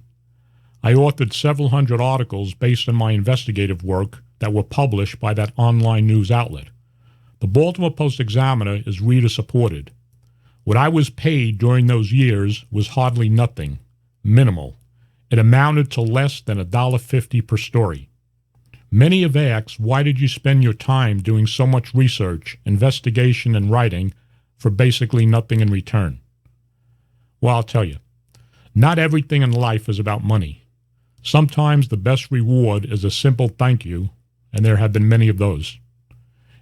I authored several hundred articles based on my investigative work that were published by that online news outlet. The Baltimore Post-Examiner is reader-supported. What I was paid during those years was hardly nothing, minimal. It amounted to less than $1.50 per story. Many have asked, why did you spend your time doing so much research, investigation, and writing for basically nothing in return? Well, I'll tell you, not everything in life is about money. Sometimes the best reward is a simple thank you, and there have been many of those.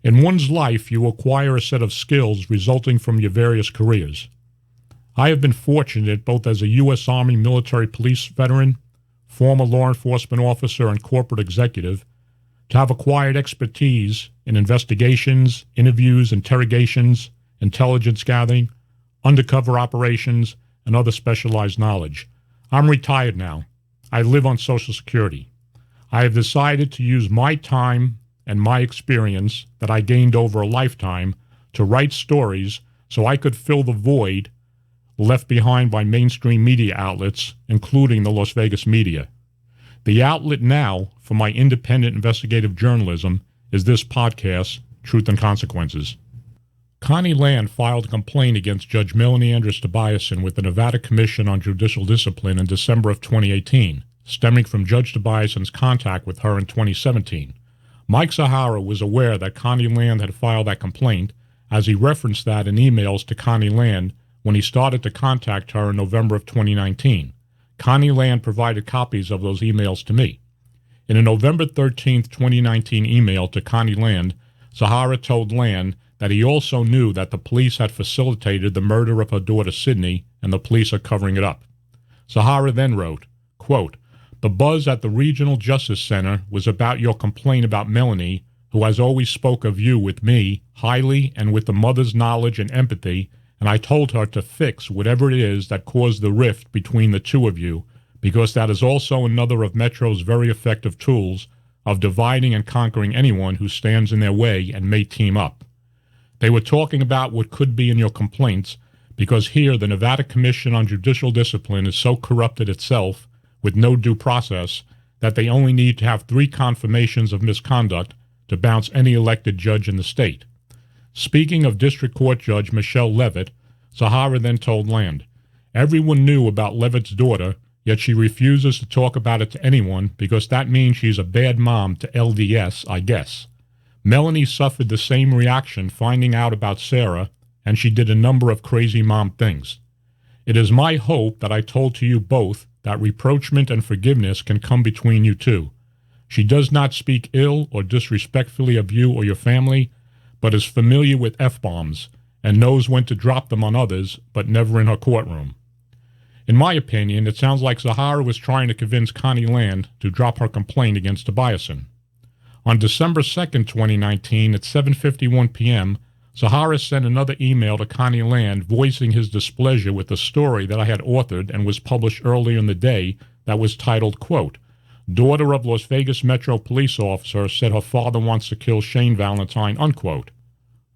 In one's life, you acquire a set of skills resulting from your various careers. I have been fortunate, both as a U.S. Army military police veteran, former law enforcement officer, and corporate executive, to have acquired expertise in investigations, interviews, interrogations, intelligence gathering, undercover operations, and other specialized knowledge. I'm retired now. I live on Social Security. I have decided to use my time and my experience that I gained over a lifetime to write stories so I could fill the void left behind by mainstream media outlets, including the Las Vegas media. The outlet now for my independent investigative journalism is this podcast, Truth and Consequences. Connie Land filed a complaint against Judge Melanie Andress-Tobiasson with the Nevada Commission on Judicial Discipline in December of 2018, stemming from Judge Tobiasson's contact with her in 2017. Mike Zahara was aware that Connie Land had filed that complaint, as he referenced that in emails to Connie Land when he started to contact her in November of 2019. Connie Land provided copies of those emails to me. In a November 13, 2019 email to Connie Land, Zahara told Land that he also knew that the police had facilitated the murder of her daughter Sydney and the police are covering it up. Zahara then wrote, quote, "The buzz at the Regional Justice Center was about your complaint about Melanie, who has always spoke of you with me highly and with the mother's knowledge and empathy, and I told her to fix whatever it is that caused the rift between the two of you, because that is also another of Metro's very effective tools of dividing and conquering anyone who stands in their way and may team up. They were talking about what could be in your complaints, because here the Nevada Commission on Judicial Discipline is so corrupted itself with no due process that they only need to have 3 confirmations of misconduct to bounce any elected judge in the state." Speaking of District Court Judge Michelle Levitt, Zahara then told Land, "Everyone knew about Levitt's daughter, yet she refuses to talk about it to anyone because that means she's a bad mom to LDS, I guess. Melanie suffered the same reaction finding out about Sarah, and she did a number of crazy mom things. It is my hope that I told to you both that reproachment and forgiveness can come between you two. She does not speak ill or disrespectfully of you or your family, but is familiar with F-bombs and knows when to drop them on others, but never in her courtroom." In my opinion, it sounds like Zahara was trying to convince Connie Land to drop her complaint against Tobiasson. On December 2nd, 2019, at 7:51 p.m., Zahara sent another email to Connie Land voicing his displeasure with the story that I had authored and was published earlier in the day that was titled, quote, "Daughter of Las Vegas Metro police officer said her father wants to kill Shane Valentine," unquote.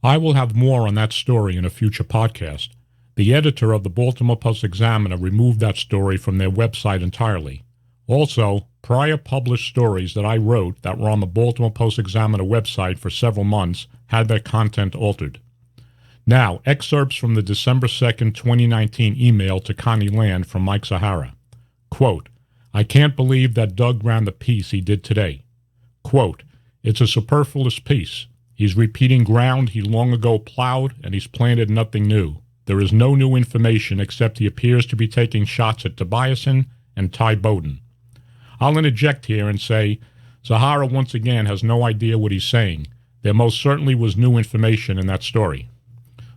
I will have more on that story in a future podcast. The editor of the Baltimore Post-Examiner removed that story from their website entirely. Also, prior published stories that I wrote that were on the Baltimore Post-Examiner website for several months had their content altered. Now, excerpts from the December 2nd, 2019 email to Connie Land from Mike Zahara. Quote, "I can't believe that Doug ran the piece he did today." Quote, "It's a superfluous piece. He's repeating ground he long ago plowed, and he's planted nothing new. There is no new information except he appears to be taking shots at Tobiasson and Ty Bowden." I'll interject here and say, Zahara once again has no idea what he's saying. There most certainly was new information in that story.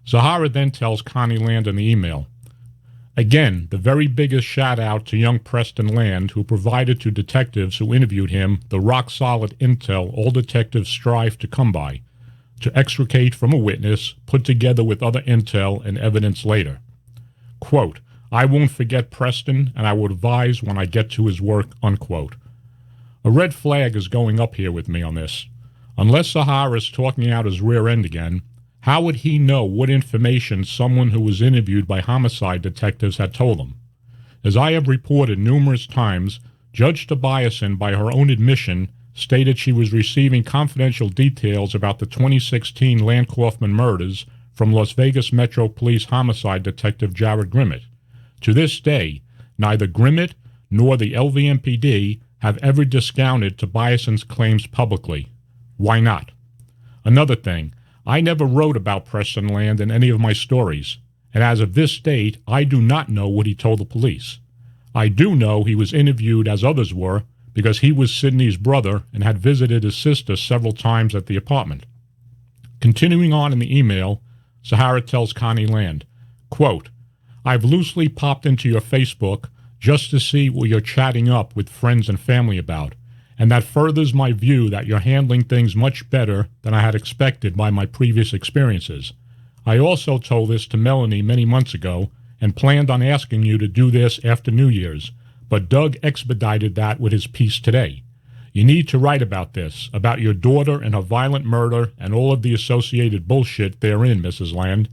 Zahara then tells Connie Land in the email, again, the very biggest shout-out to young Preston Land, who provided to detectives who interviewed him the rock-solid intel all detectives strive to come by, to extricate from a witness, put together with other intel and evidence later. Quote, "I won't forget Preston, and I will advise when I get to his work," unquote. A red flag is going up here with me on this. Unless Zahara is talking out his rear end again, how would he know what information someone who was interviewed by homicide detectives had told him? As I have reported numerous times, Judge Tobiasson, by her own admission, stated she was receiving confidential details about the 2016 Land Kaufman murders from Las Vegas Metro Police homicide detective Jared Grimmett. To this day, neither Grimmett nor the LVMPD have ever discounted Tobiasson's claims publicly. Why not? Another thing, I never wrote about Preston Land in any of my stories, and as of this date, I do not know what he told the police. I do know he was interviewed as others were because he was Sidney's brother and had visited his sister several times at the apartment. Continuing on in the email, Zahara tells Connie Land, quote, "I've loosely popped into your Facebook just to see what you're chatting up with friends and family about, and that furthers my view that you're handling things much better than I had expected by my previous experiences. I also told this to Melanie many months ago and planned on asking you to do this after New Year's, but Doug expedited that with his piece today. You need to write about this, about your daughter and her violent murder and all of the associated bullshit therein, Mrs. Land.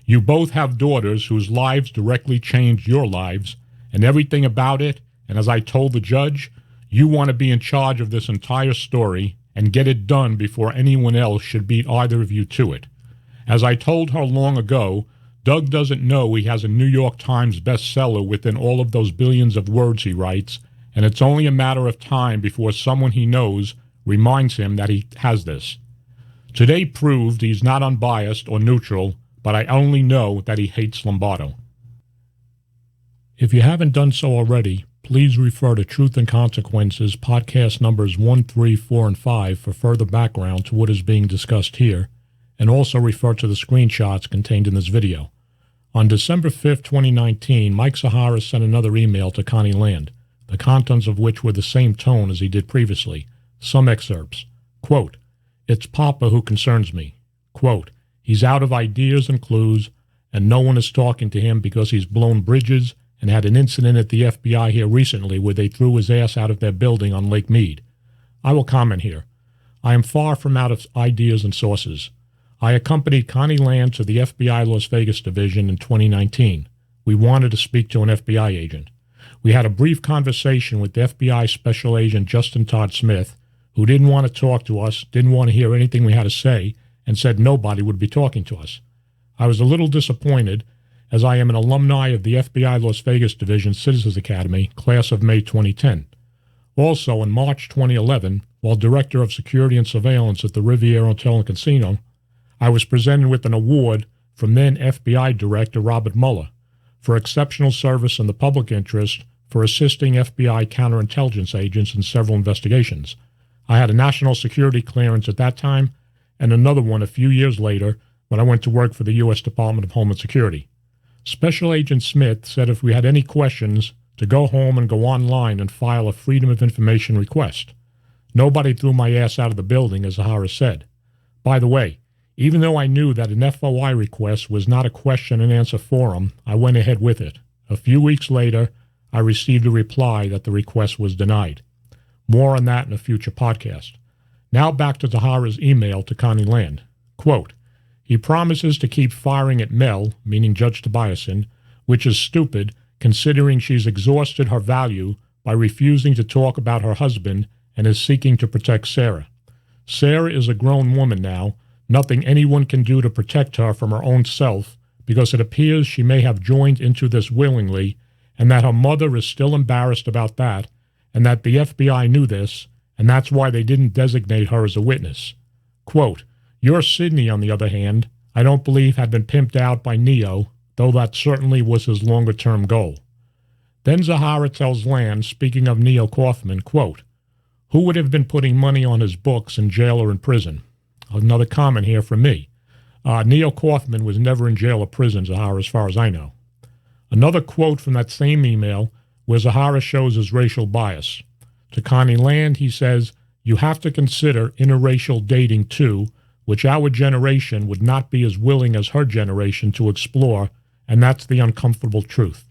You both have daughters whose lives directly changed your lives, and everything about it, and as I told the judge, you want to be in charge of this entire story and get it done before anyone else should beat either of you to it. As I told her long ago, Doug doesn't know he has a New York Times bestseller within all of those billions of words he writes, and it's only a matter of time before someone he knows reminds him that he has this. Today proved he's not unbiased or neutral, but I only know that he hates Lombardo." If you haven't done so already, please refer to Truth and Consequences podcast numbers 1, 3, 4, and 5 for further background to what is being discussed here, and also refer to the screenshots contained in this video. On December 5, 2019, Mike Zahara sent another email to Connie Land, the contents of which were the same tone as he did previously. Some excerpts. Quote, "It's Poppa who concerns me." Quote, "He's out of ideas and clues, and no one is talking to him because he's blown bridges and had an incident at the FBI here recently where they threw his ass out of their building on Lake Mead. I will comment here. I am far from out of ideas and sources. I accompanied Connie Land to the FBI Las Vegas division in 2019. We wanted to speak to an FBI agent. We had a brief conversation with the FBI Special Agent Justin Todd Smith, who didn't want to talk to us, didn't want to hear anything we had to say, and said nobody would be talking to us. I was a little disappointed, as I am an alumni of the FBI Las Vegas Division Citizens Academy, class of May 2010. Also, in March 2011, while Director of Security and Surveillance at the Riviera Hotel and Casino, I was presented with an award from then FBI Director Robert Mueller for exceptional service in the public interest for assisting FBI counterintelligence agents in several investigations. I had a national security clearance at that time, and another one a few years later when I went to work for the U.S. Department of Homeland Security. Special Agent Smith said if we had any questions, to go home and go online and file a Freedom of Information request. Nobody threw my ass out of the building, as Zahara said. By the way, even though I knew that an FOI request was not a question and answer forum, I went ahead with it. A few weeks later, I received a reply that the request was denied. More on that in a future podcast. Now back to Zahara's email to Connie Land. Quote, he promises to keep firing at Mel, meaning Judge Tobiasson, which is stupid considering she's exhausted her value by refusing to talk about her husband and is seeking to protect Sarah. Sarah is a grown woman now, nothing anyone can do to protect her from her own self because it appears she may have joined into this willingly and that her mother is still embarrassed about that and that the FBI knew this and that's why they didn't designate her as a witness. Quote, your Sidney, on the other hand, I don't believe had been pimped out by Neo, though that certainly was his longer-term goal. Then Zahara tells Land, speaking of Neo Kaufman, quote, who would have been putting money on his books in jail or in prison? Another comment here from me. Neo Kaufman was never in jail or prison, Zahara, as far as I know. Another quote from that same email where Zahara shows his racial bias. To Connie Land, he says, you have to consider interracial dating too, which our generation would not be as willing as her generation to explore, and that's the uncomfortable truth.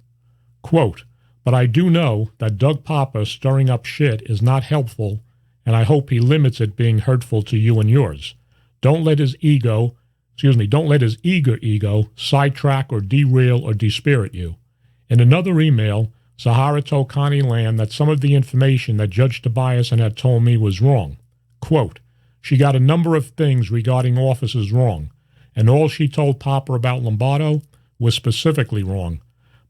Quote, but I do know that Doug Poppa stirring up shit is not helpful, and I hope he limits it being hurtful to you and yours. Don't let his eager ego sidetrack or derail or despirit you. In another email, Zahara told Connie Land that some of the information that Judge Tobiasson had told me was wrong. Quote, she got a number of things regarding officers wrong, and all she told Poppa about Lombardo was specifically wrong,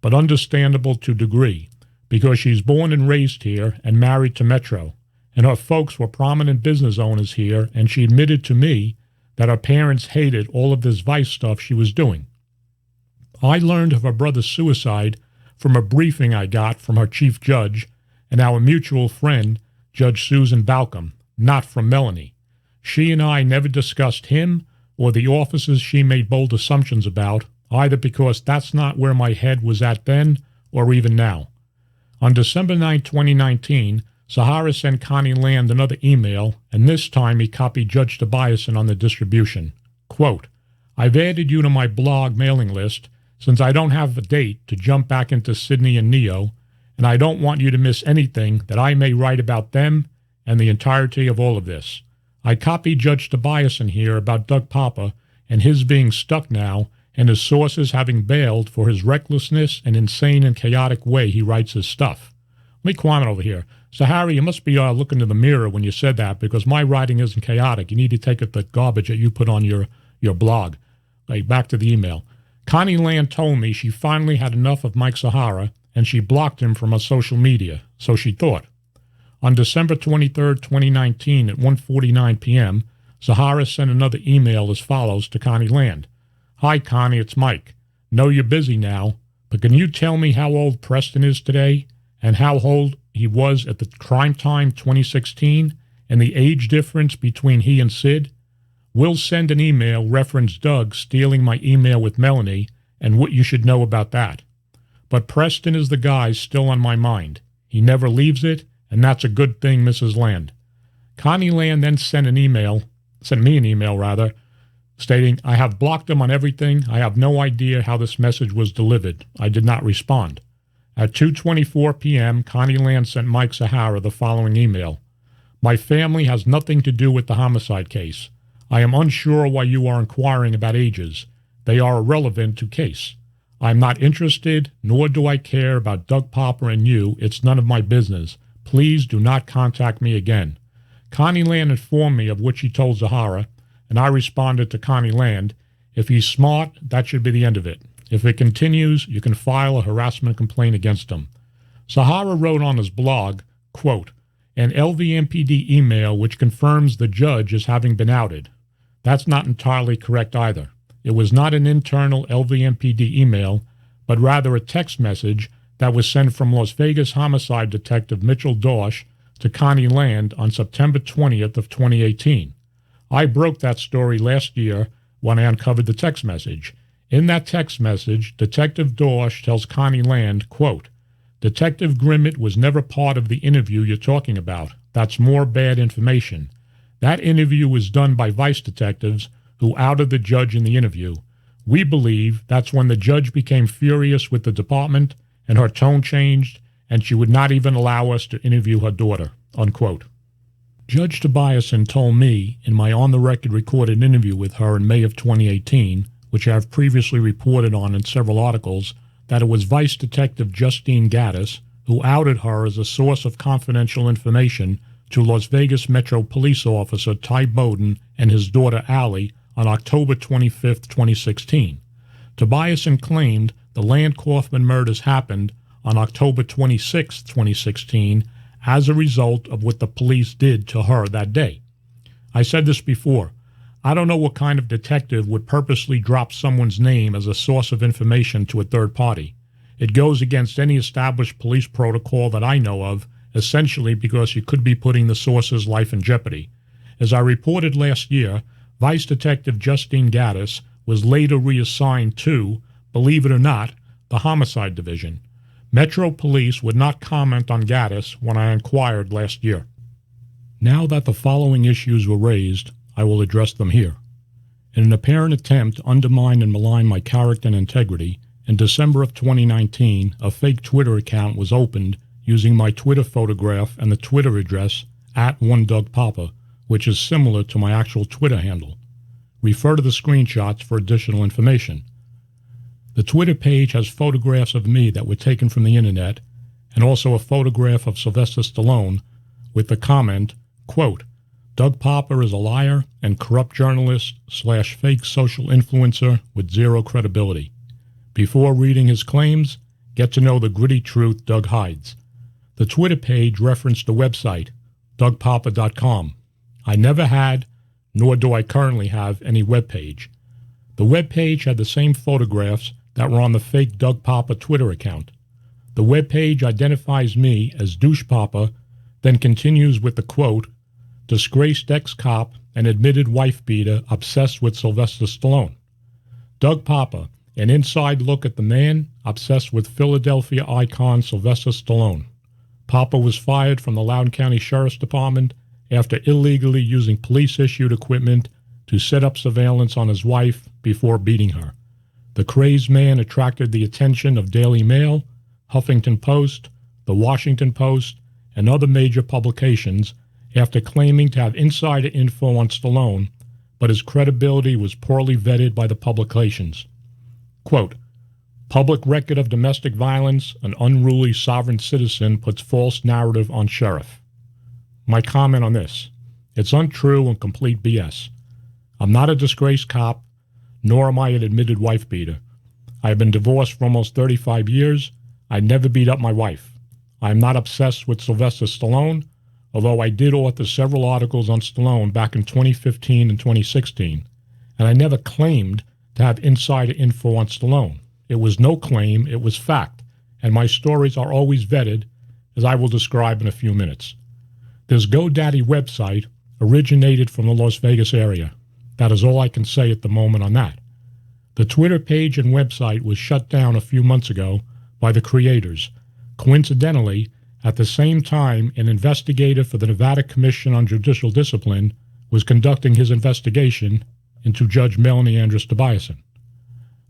but understandable to degree, because she's born and raised here and married to Metro, and her folks were prominent business owners here, and she admitted to me that her parents hated all of this vice stuff she was doing. I learned of her brother's suicide from a briefing I got from her chief judge and our mutual friend, Judge Susan Balcom, not from Melanie. She and I never discussed him or the officers she made bold assumptions about, either because that's not where my head was at then or even now. On December 9, 2019, Zahara sent Connie Land another email, and this time he copied Judge Tobiasson on the distribution. Quote, I've added you to my blog mailing list since I don't have a date to jump back into Sidney and Neo, and I don't want you to miss anything that I may write about them and the entirety of all of this. I copied Judge Tobiasson here about Doug Poppa and his being stuck now and his sources having bailed for his recklessness and insane and chaotic way he writes his stuff. Let me comment over here. Zahara, you must be looking in the mirror when you said that because my writing isn't chaotic. You need to take it the garbage that you put on your blog. Like, back to the email. Connie Land told me she finally had enough of Mike Zahara and she blocked him from her social media, so she thought. On December 23, 2019 at 1:49 p.m., Zahara sent another email as follows to Connie Land. Hi, Connie, it's Mike. Know you're busy now, but can you tell me how old Preston is today and how old he was at the crime time 2016 and the age difference between he and Sid? We'll send an email reference Doug stealing my email with Melanie and what you should know about that. But Preston is the guy still on my mind. He never leaves it, and that's a good thing, Mrs. Land. Connie Land then sent me an email, stating, I have blocked him on everything. I have no idea how this message was delivered. I did not respond. At 2:24 p.m., Connie Land sent Mike Zahara the following email. My family has nothing to do with the homicide case. I am unsure why you are inquiring about ages. They are irrelevant to case. I am not interested, nor do I care about Doug Poppa and you. It's none of my business. Please do not contact me again. Connie Land informed me of what she told Zahara, and I responded to Connie Land, if he's smart, that should be the end of it. If it continues, you can file a harassment complaint against him. Zahara wrote on his blog, quote, an LVMPD email which confirms the judge as having been outed. That's not entirely correct either. It was not an internal LVMPD email, but rather a text message that was sent from Las Vegas homicide detective Mitchell Dorsch to Connie Land on September 20th of 2018. I broke that story last year when I uncovered the text message. In that text message, Detective Dorsch tells Connie Land, quote, Detective Grimmett was never part of the interview you're talking about. That's more bad information. That interview was done by vice detectives who outed the judge in the interview. We believe that's when the judge became furious with the department and her tone changed and she would not even allow us to interview her daughter, unquote. Judge Tobiasson told me in my on-the-record recorded interview with her in May of 2018, which I have previously reported on in several articles, that it was Vice Detective Justine Gaddis who outed her as a source of confidential information to Las Vegas Metro Police Officer Ty Bowden and his daughter Allie on October 25, 2016. Tobiasson claimed the Land Kaufman murders happened on October 26, 2016, as a result of what the police did to her that day. I said this before. I don't know what kind of detective would purposely drop someone's name as a source of information to a third party. It goes against any established police protocol that I know of, essentially because you could be putting the source's life in jeopardy. As I reported last year, Vice Detective Justine Gaddis was later reassigned to, believe it or not, the Homicide Division. Metro Police would not comment on Gaddis when I inquired last year. Now that the following issues were raised, I will address them here. In an apparent attempt to undermine and malign my character and integrity, in December of 2019, a fake Twitter account was opened using my Twitter photograph and the Twitter address @OneDougPoppa, which is similar to my actual Twitter handle. Refer to the screenshots for additional information. The Twitter page has photographs of me that were taken from the internet, and also a photograph of Sylvester Stallone with the comment, quote, "Doug Poppa is a liar and corrupt journalist / fake social influencer with zero credibility. Before reading his claims, get to know the gritty truth Doug hides." The Twitter page referenced the website, DougPoppa.com. I never had, nor do I currently have, any webpage. The webpage had the same photographs that were on the fake Doug Poppa Twitter account. The webpage identifies me as Douche Poppa, then continues with the quote, "Disgraced ex-cop and admitted wife-beater obsessed with Sylvester Stallone. Doug Poppa, an inside look at the man obsessed with Philadelphia icon Sylvester Stallone. Poppa was fired from the Loudoun County Sheriff's Department after illegally using police-issued equipment to set up surveillance on his wife before beating her. The crazed man attracted the attention of Daily Mail, Huffington Post, The Washington Post, and other major publications after claiming to have insider info on Stallone, but his credibility was poorly vetted by the publications. Quote, "Public record of domestic violence, an unruly sovereign citizen puts false narrative on sheriff." My comment on this: it's untrue and complete BS. I'm not a disgraced cop, nor am I an admitted wife beater. I have been divorced for almost 35 years. I never beat up my wife. I am not obsessed with Sylvester Stallone, although I did author several articles on Stallone back in 2015 and 2016, and I never claimed to have insider info on Stallone. It was no claim, it was fact, and my stories are always vetted, as I will describe in a few minutes. This GoDaddy website originated from the Las Vegas area. That is all I can say at the moment on that. The Twitter page and website was shut down a few months ago by the creators. Coincidentally, at the same time, an investigator for the Nevada Commission on Judicial Discipline was conducting his investigation into Judge Melanie Andress-Tobiasson.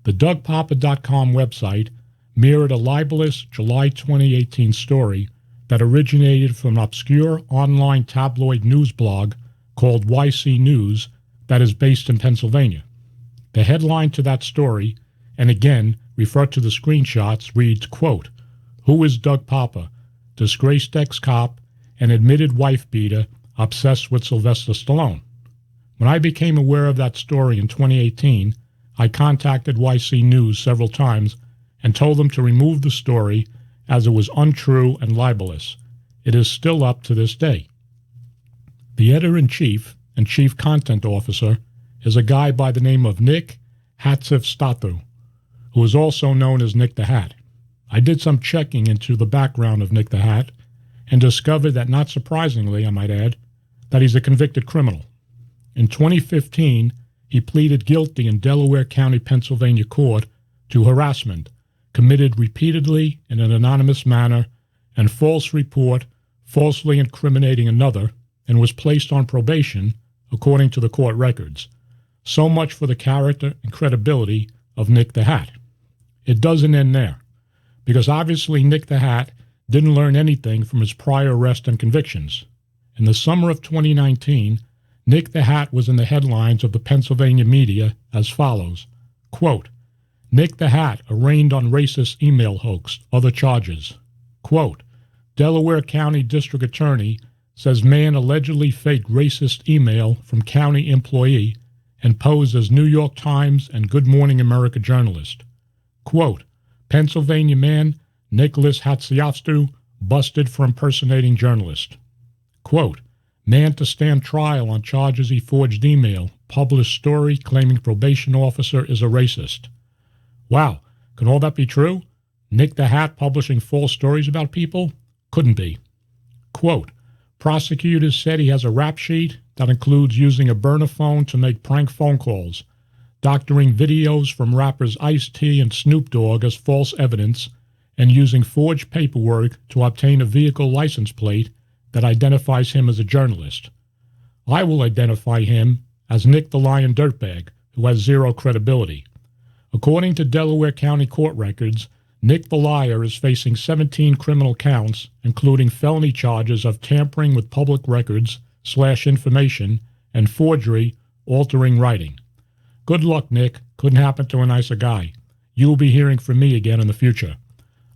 The DougPoppa.com website mirrored a libelous July 2018 story that originated from an obscure online tabloid news blog called YC News that is based in Pennsylvania. The headline to that story, and again refer to the screenshots, reads, quote, "Who is Doug Poppa, disgraced ex-cop and admitted wife-beater obsessed with Sylvester Stallone?" When I became aware of that story in 2018, I contacted YC News several times and told them to remove the story as it was untrue and libelous. It is still up to this day. The editor-in-chief and chief content officer is a guy by the name of Nick Hatzif-Statu, who is also known as Nick the Hat. I did some checking into the background of Nick the Hat and discovered that, not surprisingly, I might add, that he's a convicted criminal. In 2015, he pleaded guilty in Delaware County, Pennsylvania court to harassment committed repeatedly in an anonymous manner and false report, falsely incriminating another, and was placed on probation, according to the court records. So much for the character and credibility of Nick the Hat. It doesn't end there, because obviously Nick the Hat didn't learn anything from his prior arrest and convictions. In the summer of 2019, Nick the Hat was in the headlines of the Pennsylvania media as follows, quote, Nick the Hat arraigned on racist email hoax, other charges. Quote, Delaware County District Attorney says man allegedly faked racist email from county employee and posed as New York Times and Good Morning America journalist. Quote, Pennsylvania man Nicholas Hatziastu busted for impersonating journalist. Quote, man to stand trial on charges he forged email, published story claiming probation officer is a racist. Wow, can all that be true? Nick the Hat publishing false stories about people? Couldn't be. Quote, prosecutors said he has a rap sheet that includes using a burner phone to make prank phone calls, doctoring videos from rappers Ice-T and Snoop Dogg as false evidence, and using forged paperwork to obtain a vehicle license plate that identifies him as a journalist. I will identify him as Nick the Lion Dirtbag, who has zero credibility. According to Delaware County court records, Nick the Liar is facing 17 criminal counts, including felony charges of tampering with public records / information and forgery, altering writing. Good luck, Nick. Couldn't happen to a nicer guy. You will be hearing from me again in the future.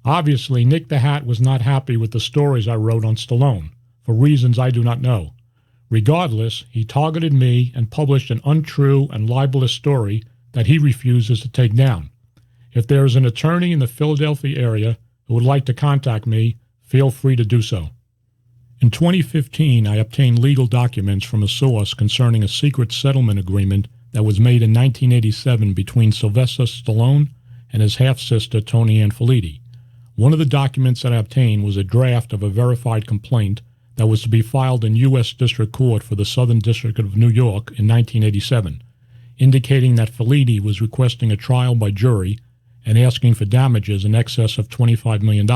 Obviously, Nick the Hat was not happy with the stories I wrote on Stallone, for reasons I do not know. Regardless, he targeted me and published an untrue and libelous story that he refuses to take down. If there is an attorney in the Philadelphia area who would like to contact me, feel free to do so. In 2015, I obtained legal documents from a source concerning a secret settlement agreement that was made in 1987 between Sylvester Stallone and his half-sister Tony Ann Felitti. One of the documents that I obtained was a draft of a verified complaint that was to be filed in U.S. District Court for the Southern District of New York in 1987, indicating that Felitti was requesting a trial by jury and asking for damages in excess of $25 million.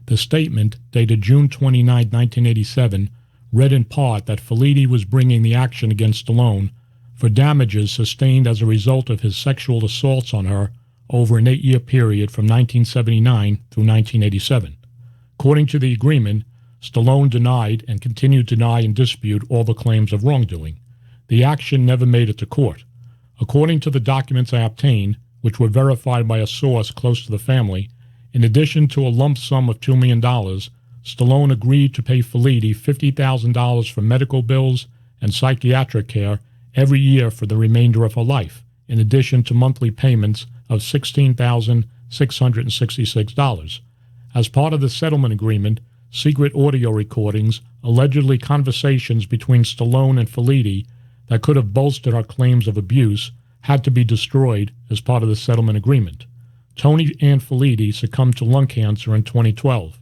The statement, dated June 29, 1987, read in part that Felitti was bringing the action against Stallone for damages sustained as a result of his sexual assaults on her over an 8-year period from 1979 through 1987. According to the agreement, Stallone denied and continued to deny and dispute all the claims of wrongdoing. The action never made it to court. According to the documents I obtained, which were verified by a source close to the family, in addition to a lump sum of $2 million, Stallone agreed to pay Felitti $50,000 for medical bills and psychiatric care every year for the remainder of her life, in addition to monthly payments of $16,666. As part of the settlement agreement, secret audio recordings, allegedly conversations between Stallone and Felitti that could have bolstered her claims of abuse, had to be destroyed as part of the settlement agreement. Tony Ann Felitti succumbed to lung cancer in 2012.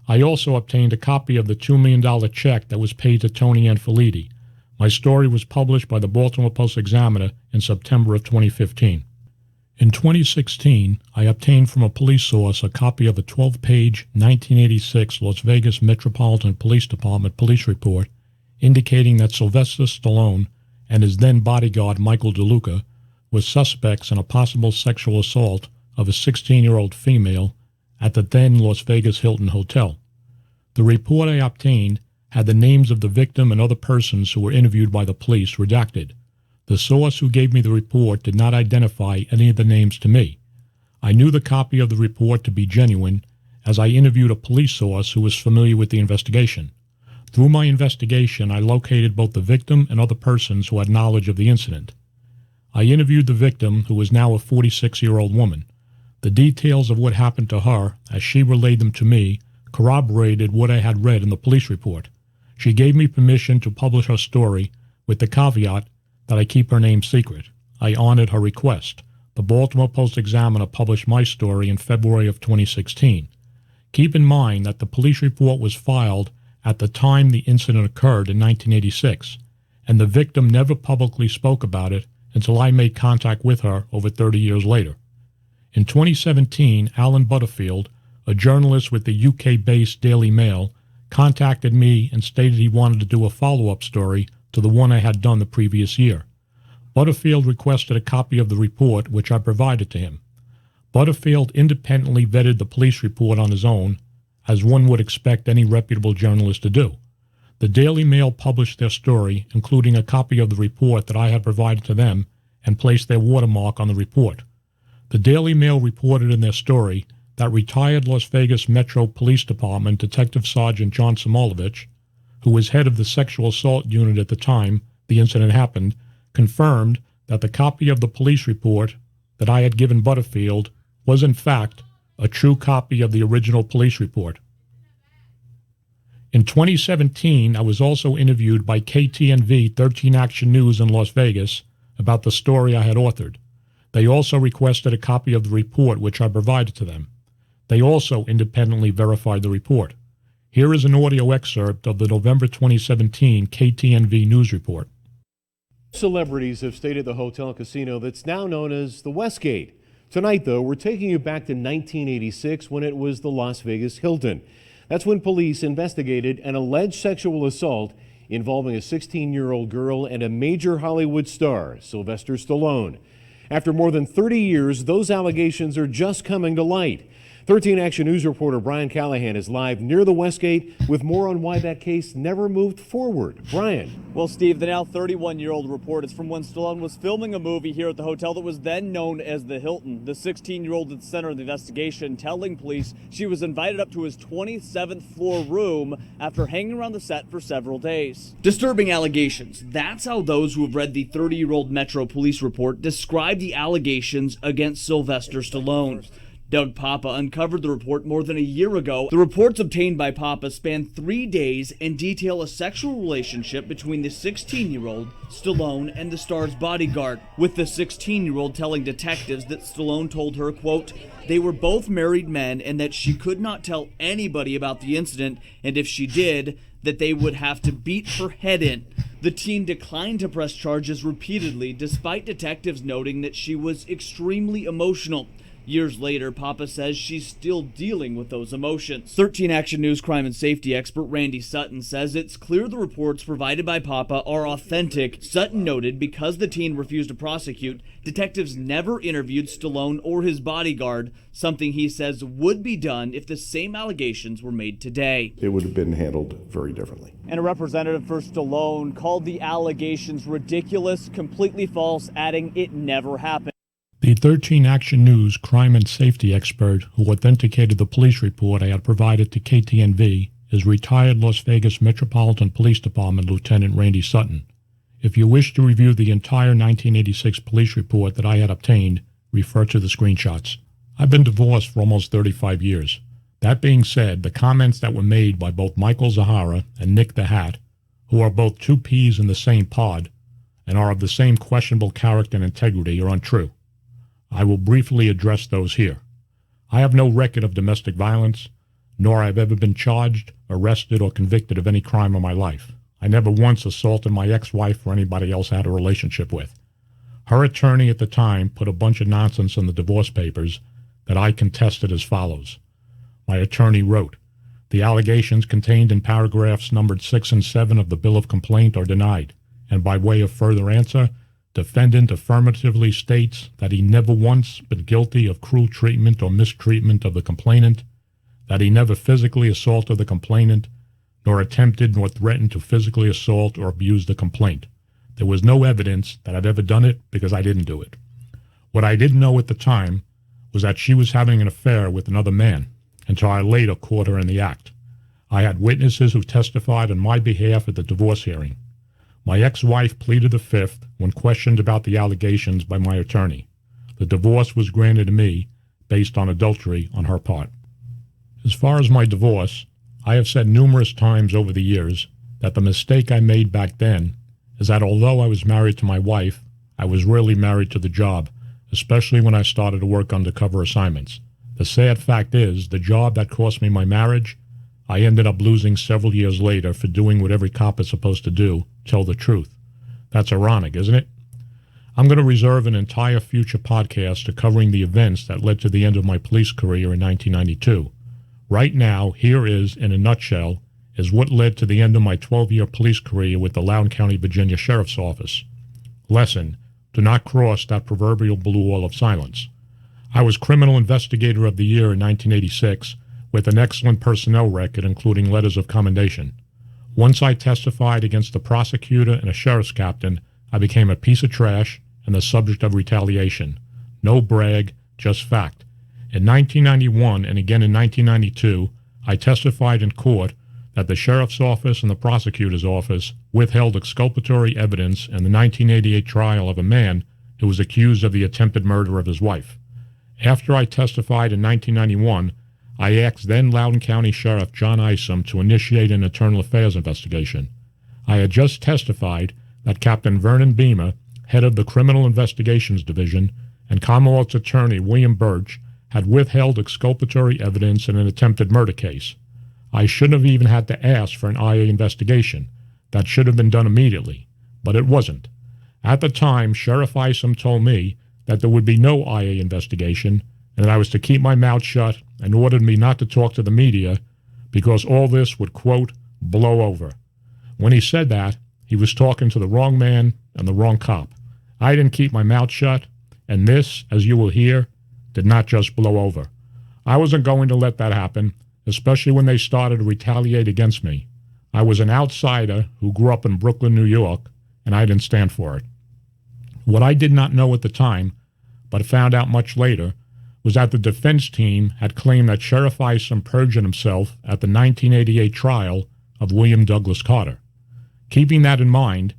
I also obtained a copy of the $2 million check that was paid to Tony Ann Felitti. My story was published by the Baltimore Post-Examiner in September of 2015. In 2016, I obtained from a police source a copy of a 12-page 1986 Las Vegas Metropolitan Police Department police report indicating that Sylvester Stallone and his then bodyguard Michael DeLuca were suspects in a possible sexual assault of a 16-year-old female at the then Las Vegas Hilton Hotel. The report I obtained had the names of the victim and other persons who were interviewed by the police redacted. The source who gave me the report did not identify any of the names to me. I knew the copy of the report to be genuine, as I interviewed a police source who was familiar with the investigation. Through my investigation, I located both the victim and other persons who had knowledge of the incident. I interviewed the victim, who was now a 46-year-old woman. The details of what happened to her, as she relayed them to me, corroborated what I had read in the police report. She gave me permission to publish her story, with the caveat that I keep her name secret. I honored her request. The Baltimore Post-Examiner published my story in February of 2016. Keep in mind that the police report was filed at the time the incident occurred in 1986, and the victim never publicly spoke about it until I made contact with her over 30 years later. In 2017, Alan Butterfield, a journalist with the UK-based Daily Mail, contacted me and stated he wanted to do a follow-up story to the one I had done the previous year. Butterfield requested a copy of the report, which I provided to him. Butterfield independently vetted the police report on his own, as one would expect any reputable journalist to do. The Daily Mail published their story, including a copy of the report that I had provided to them, and placed their watermark on the report. The Daily Mail reported in their story that retired Las Vegas Metro Police Department Detective Sergeant John Simolovich, who was head of the sexual assault unit at the time the incident happened, confirmed that the copy of the police report that I had given Butterfield was in fact a true copy of the original police report. In 2017, I was also interviewed by KTNV 13 Action News in Las Vegas about the story I had authored. They also requested a copy of the report, which I provided to them. They also independently verified the report. Here is an audio excerpt of the November 2017 KTNV News Report. Celebrities have stayed at the hotel and casino that's now known as the Westgate. Tonight, though, we're taking you back to 1986 when it was the Las Vegas Hilton. That's when police investigated an alleged sexual assault involving a 16-year-old girl and a major Hollywood star, Sylvester Stallone. After more than 30 years, those allegations are just coming to light. 13 Action News reporter Brian Callahan is live near the Westgate with more on why that case never moved forward. Brian. Well, Steve, the now 31-year-old report is from when Stallone was filming a movie here at the hotel that was then known as the Hilton. The 16-year-old at the center of the investigation telling police she was invited up to his 27th floor room after hanging around the set for several days. Disturbing allegations. That's how those who have read the 30-year-old Metro Police report describe the allegations against Sylvester Stallone. Doug Poppa uncovered the report more than a year ago. The reports obtained by Poppa span 3 days and detail a sexual relationship between the 16-year-old, Stallone, and the star's bodyguard, with the 16-year-old telling detectives that Stallone told her, quote, they were both married men and that she could not tell anybody about the incident, and if she did, that they would have to beat her head in. The teen declined to press charges repeatedly, despite detectives noting that she was extremely emotional. Years later, Poppa says she's still dealing with those emotions. 13 Action News crime and safety expert Randy Sutton says it's clear the reports provided by Poppa are authentic. Sutton noted because the teen refused to prosecute, detectives never interviewed Stallone or his bodyguard, something he says would be done if the same allegations were made today. It would have been handled very differently. And a representative for Stallone called the allegations ridiculous, completely false, adding it never happened. The 13 Action News crime and safety expert who authenticated the police report I had provided to KTNV is retired Las Vegas Metropolitan Police Department Lieutenant Randy Sutton. If you wish to review the entire 1986 police report that I had obtained, refer to the screenshots. I've been divorced for almost 35 years. That being said, the comments that were made by both Michael Zahara and Nick the Hat, who are both two peas in the same pod and are of the same questionable character and integrity, are untrue. I will briefly address those here. I have no record of domestic violence, nor have ever been charged, arrested, or convicted of any crime in my life. I never once assaulted my ex-wife or anybody else I had a relationship with. Her attorney at the time put a bunch of nonsense in the divorce papers that I contested as follows. My attorney wrote, the allegations contained in paragraphs numbered 6 and 7 of the Bill of Complaint are denied, and by way of further answer, defendant affirmatively states that he never once been guilty of cruel treatment or mistreatment of the complainant, that he never physically assaulted the complainant, nor attempted nor threatened to physically assault or abuse the complaint. There was no evidence that I'd ever done it because I didn't do it. What I didn't know at the time was that she was having an affair with another man, until I later caught her in the act. I had witnesses who testified on my behalf at the divorce hearing. My ex-wife pleaded the fifth when questioned about the allegations by my attorney. The divorce was granted to me based on adultery on her part. As far as my divorce, I have said numerous times over the years that the mistake I made back then is that although I was married to my wife, I was really married to the job, especially when I started to work undercover assignments. The sad fact is, the job that cost me my marriage, I ended up losing several years later for doing what every cop is supposed to do, tell the truth. That's ironic, isn't it? I'm going to reserve an entire future podcast to covering the events that led to the end of my police career in 1992. Right now, here is, in a nutshell, is what led to the end of my 12-year police career with the Loudoun County, Virginia Sheriff's Office. Lesson: do not cross that proverbial blue wall of silence. I was Criminal Investigator of the Year in 1986, with an excellent personnel record, including letters of commendation. Once I testified against the prosecutor and a sheriff's captain, I became a piece of trash and the subject of retaliation. No brag, just fact. In 1991 and again in 1992, I testified in court that the sheriff's office and the prosecutor's office withheld exculpatory evidence in the 1988 trial of a man who was accused of the attempted murder of his wife. After I testified in 1991, I asked then Loudoun County Sheriff John Isom to initiate an internal affairs investigation. I had just testified that Captain Vernon Beamer, head of the Criminal Investigations Division, and Commonwealth's Attorney William Birch had withheld exculpatory evidence in an attempted murder case. I shouldn't have even had to ask for an IA investigation. That should have been done immediately, but it wasn't. At the time, Sheriff Isom told me that there would be no IA investigation and that I was to keep my mouth shut and ordered me not to talk to the media because all this would, quote, blow over. When he said that, he was talking to the wrong man and the wrong cop. I didn't keep my mouth shut, and this, as you will hear, did not just blow over. I wasn't going to let that happen, especially when they started to retaliate against me. I was an outsider who grew up in Brooklyn, New York, and I didn't stand for it. What I did not know at the time, but found out much later, was that the defense team had claimed that Sheriff Isom perjured himself at the 1988 trial of William Douglas Carter. Keeping that in mind,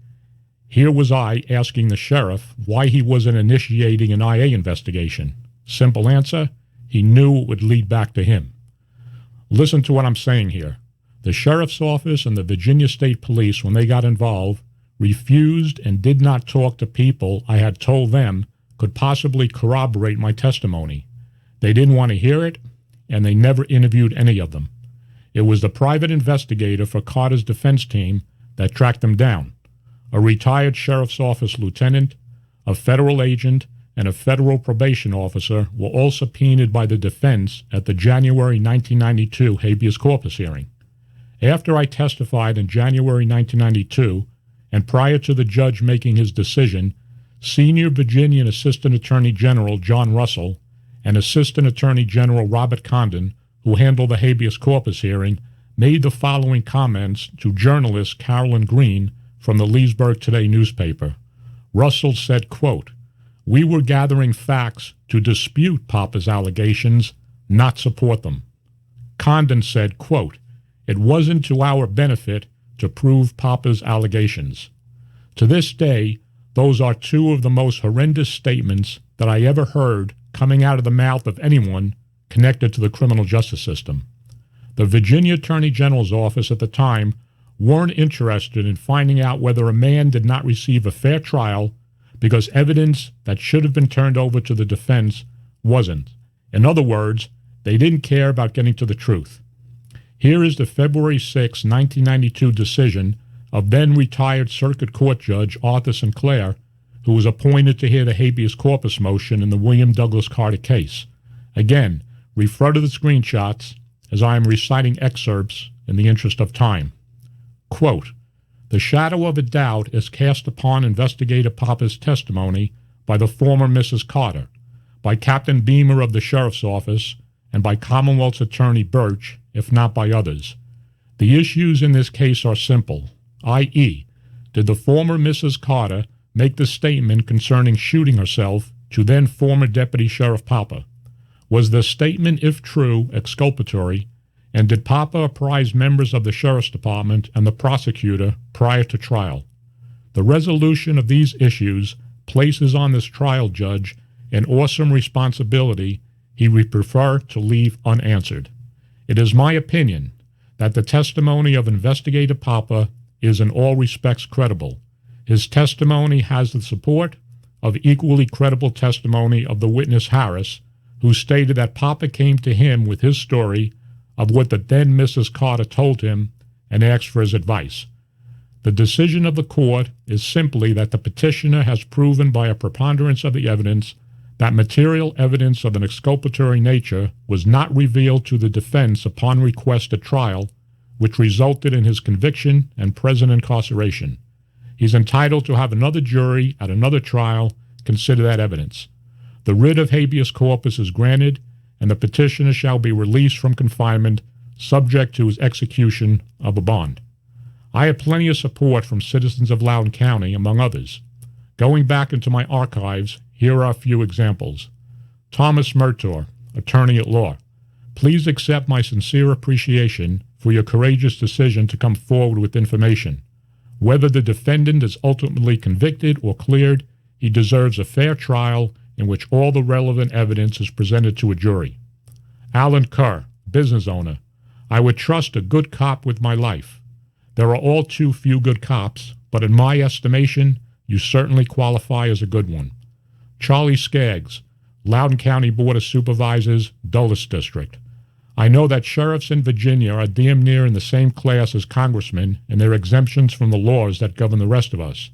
here was I asking the sheriff why he wasn't initiating an IA investigation. Simple answer, he knew it would lead back to him. Listen to what I'm saying here. The sheriff's office and the Virginia State Police, when they got involved, refused and did not talk to people I had told them could possibly corroborate my testimony. They didn't want to hear it, and they never interviewed any of them. It was the private investigator for Carter's defense team that tracked them down. A retired sheriff's office lieutenant, a federal agent, and a federal probation officer were all subpoenaed by the defense at the January 1992 habeas corpus hearing. After I testified in January 1992, and prior to the judge making his decision, Senior Virginian Assistant Attorney General John Russell and Assistant Attorney General Robert Condon, who handled the habeas corpus hearing, made the following comments to journalist Carolyn Green from the Leesburg Today newspaper. Russell said, quote, "We were gathering facts to dispute Poppa's allegations, not support them." Condon said, quote, "It wasn't to our benefit to prove Poppa's allegations." To this day, those are two of the most horrendous statements that I ever heard coming out of the mouth of anyone connected to the criminal justice system. The Virginia Attorney General's office at the time weren't interested in finding out whether a man did not receive a fair trial because evidence that should have been turned over to the defense wasn't. In other words, they didn't care about getting to the truth. Here is the February 6, 1992 decision of then-retired Circuit Court Judge Arthur Sinclair, who was appointed to hear the habeas corpus motion in the William Douglas Carter case. Again, refer to the screenshots as I am reciting excerpts in the interest of time. Quote, "The shadow of a doubt is cast upon Investigator Poppa's testimony by the former Mrs. Carter, by Captain Beamer of the Sheriff's Office, and by Commonwealth's Attorney Birch, if not by others. The issues in this case are simple, i.e., did the former Mrs. Carter make the statement concerning shooting herself to then former Deputy Sheriff Poppa? Was the statement, if true, exculpatory, and did Poppa apprise members of the Sheriff's Department and the prosecutor prior to trial? The resolution of these issues places on this trial judge an awesome responsibility he would prefer to leave unanswered. It is my opinion that the testimony of Investigator Poppa is in all respects credible. His testimony has the support of equally credible testimony of the witness Harris, who stated that Poppa came to him with his story of what the then Mrs. Carter told him and asked for his advice. The decision of the court is simply that the petitioner has proven by a preponderance of the evidence that material evidence of an exculpatory nature was not revealed to the defense upon request at trial, which resulted in his conviction and present incarceration. He's entitled to have another jury at another trial consider that evidence. The writ of habeas corpus is granted, and the petitioner shall be released from confinement subject to his execution of a bond. I have plenty of support from citizens of Loudoun County, among others. Going back into my archives, here are a few examples. Thomas Murtaugh, attorney at law. Please accept my sincere appreciation for your courageous decision to come forward with information. Whether the defendant is ultimately convicted or cleared, he deserves a fair trial in which all the relevant evidence is presented to a jury. Alan Kerr, business owner. I would trust a good cop with my life. There are all too few good cops, but in my estimation, you certainly qualify as a good one. Charlie Skaggs, Loudoun County Board of Supervisors, Dulles District. I know that sheriffs in Virginia are damn near in the same class as congressmen in their exemptions from the laws that govern the rest of us.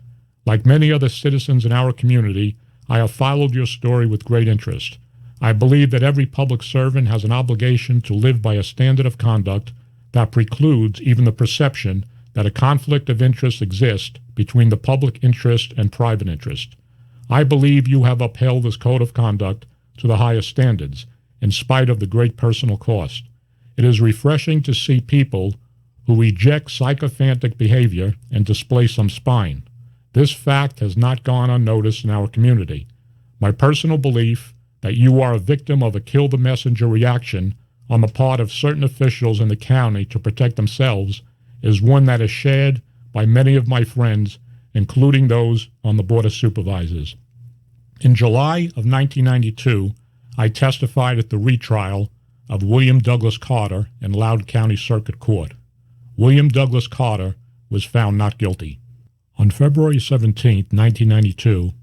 Like many other citizens in our community, I have followed your story with great interest. I believe that every public servant has an obligation to live by a standard of conduct that precludes even the perception that a conflict of interest exists between the public interest and private interest. I believe you have upheld this code of conduct to the highest standards, in spite of the great personal cost. It is refreshing to see people who reject sycophantic behavior and display some spine. This fact has not gone unnoticed in our community. My personal belief that you are a victim of a kill-the-messenger reaction on the part of certain officials in the county to protect themselves is one that is shared by many of my friends, including those on the Board of Supervisors. In July of 1992, I testified at the retrial of William Douglas Carter in Loudoun County Circuit Court. William Douglas Carter was found not guilty. On February 17, 1992,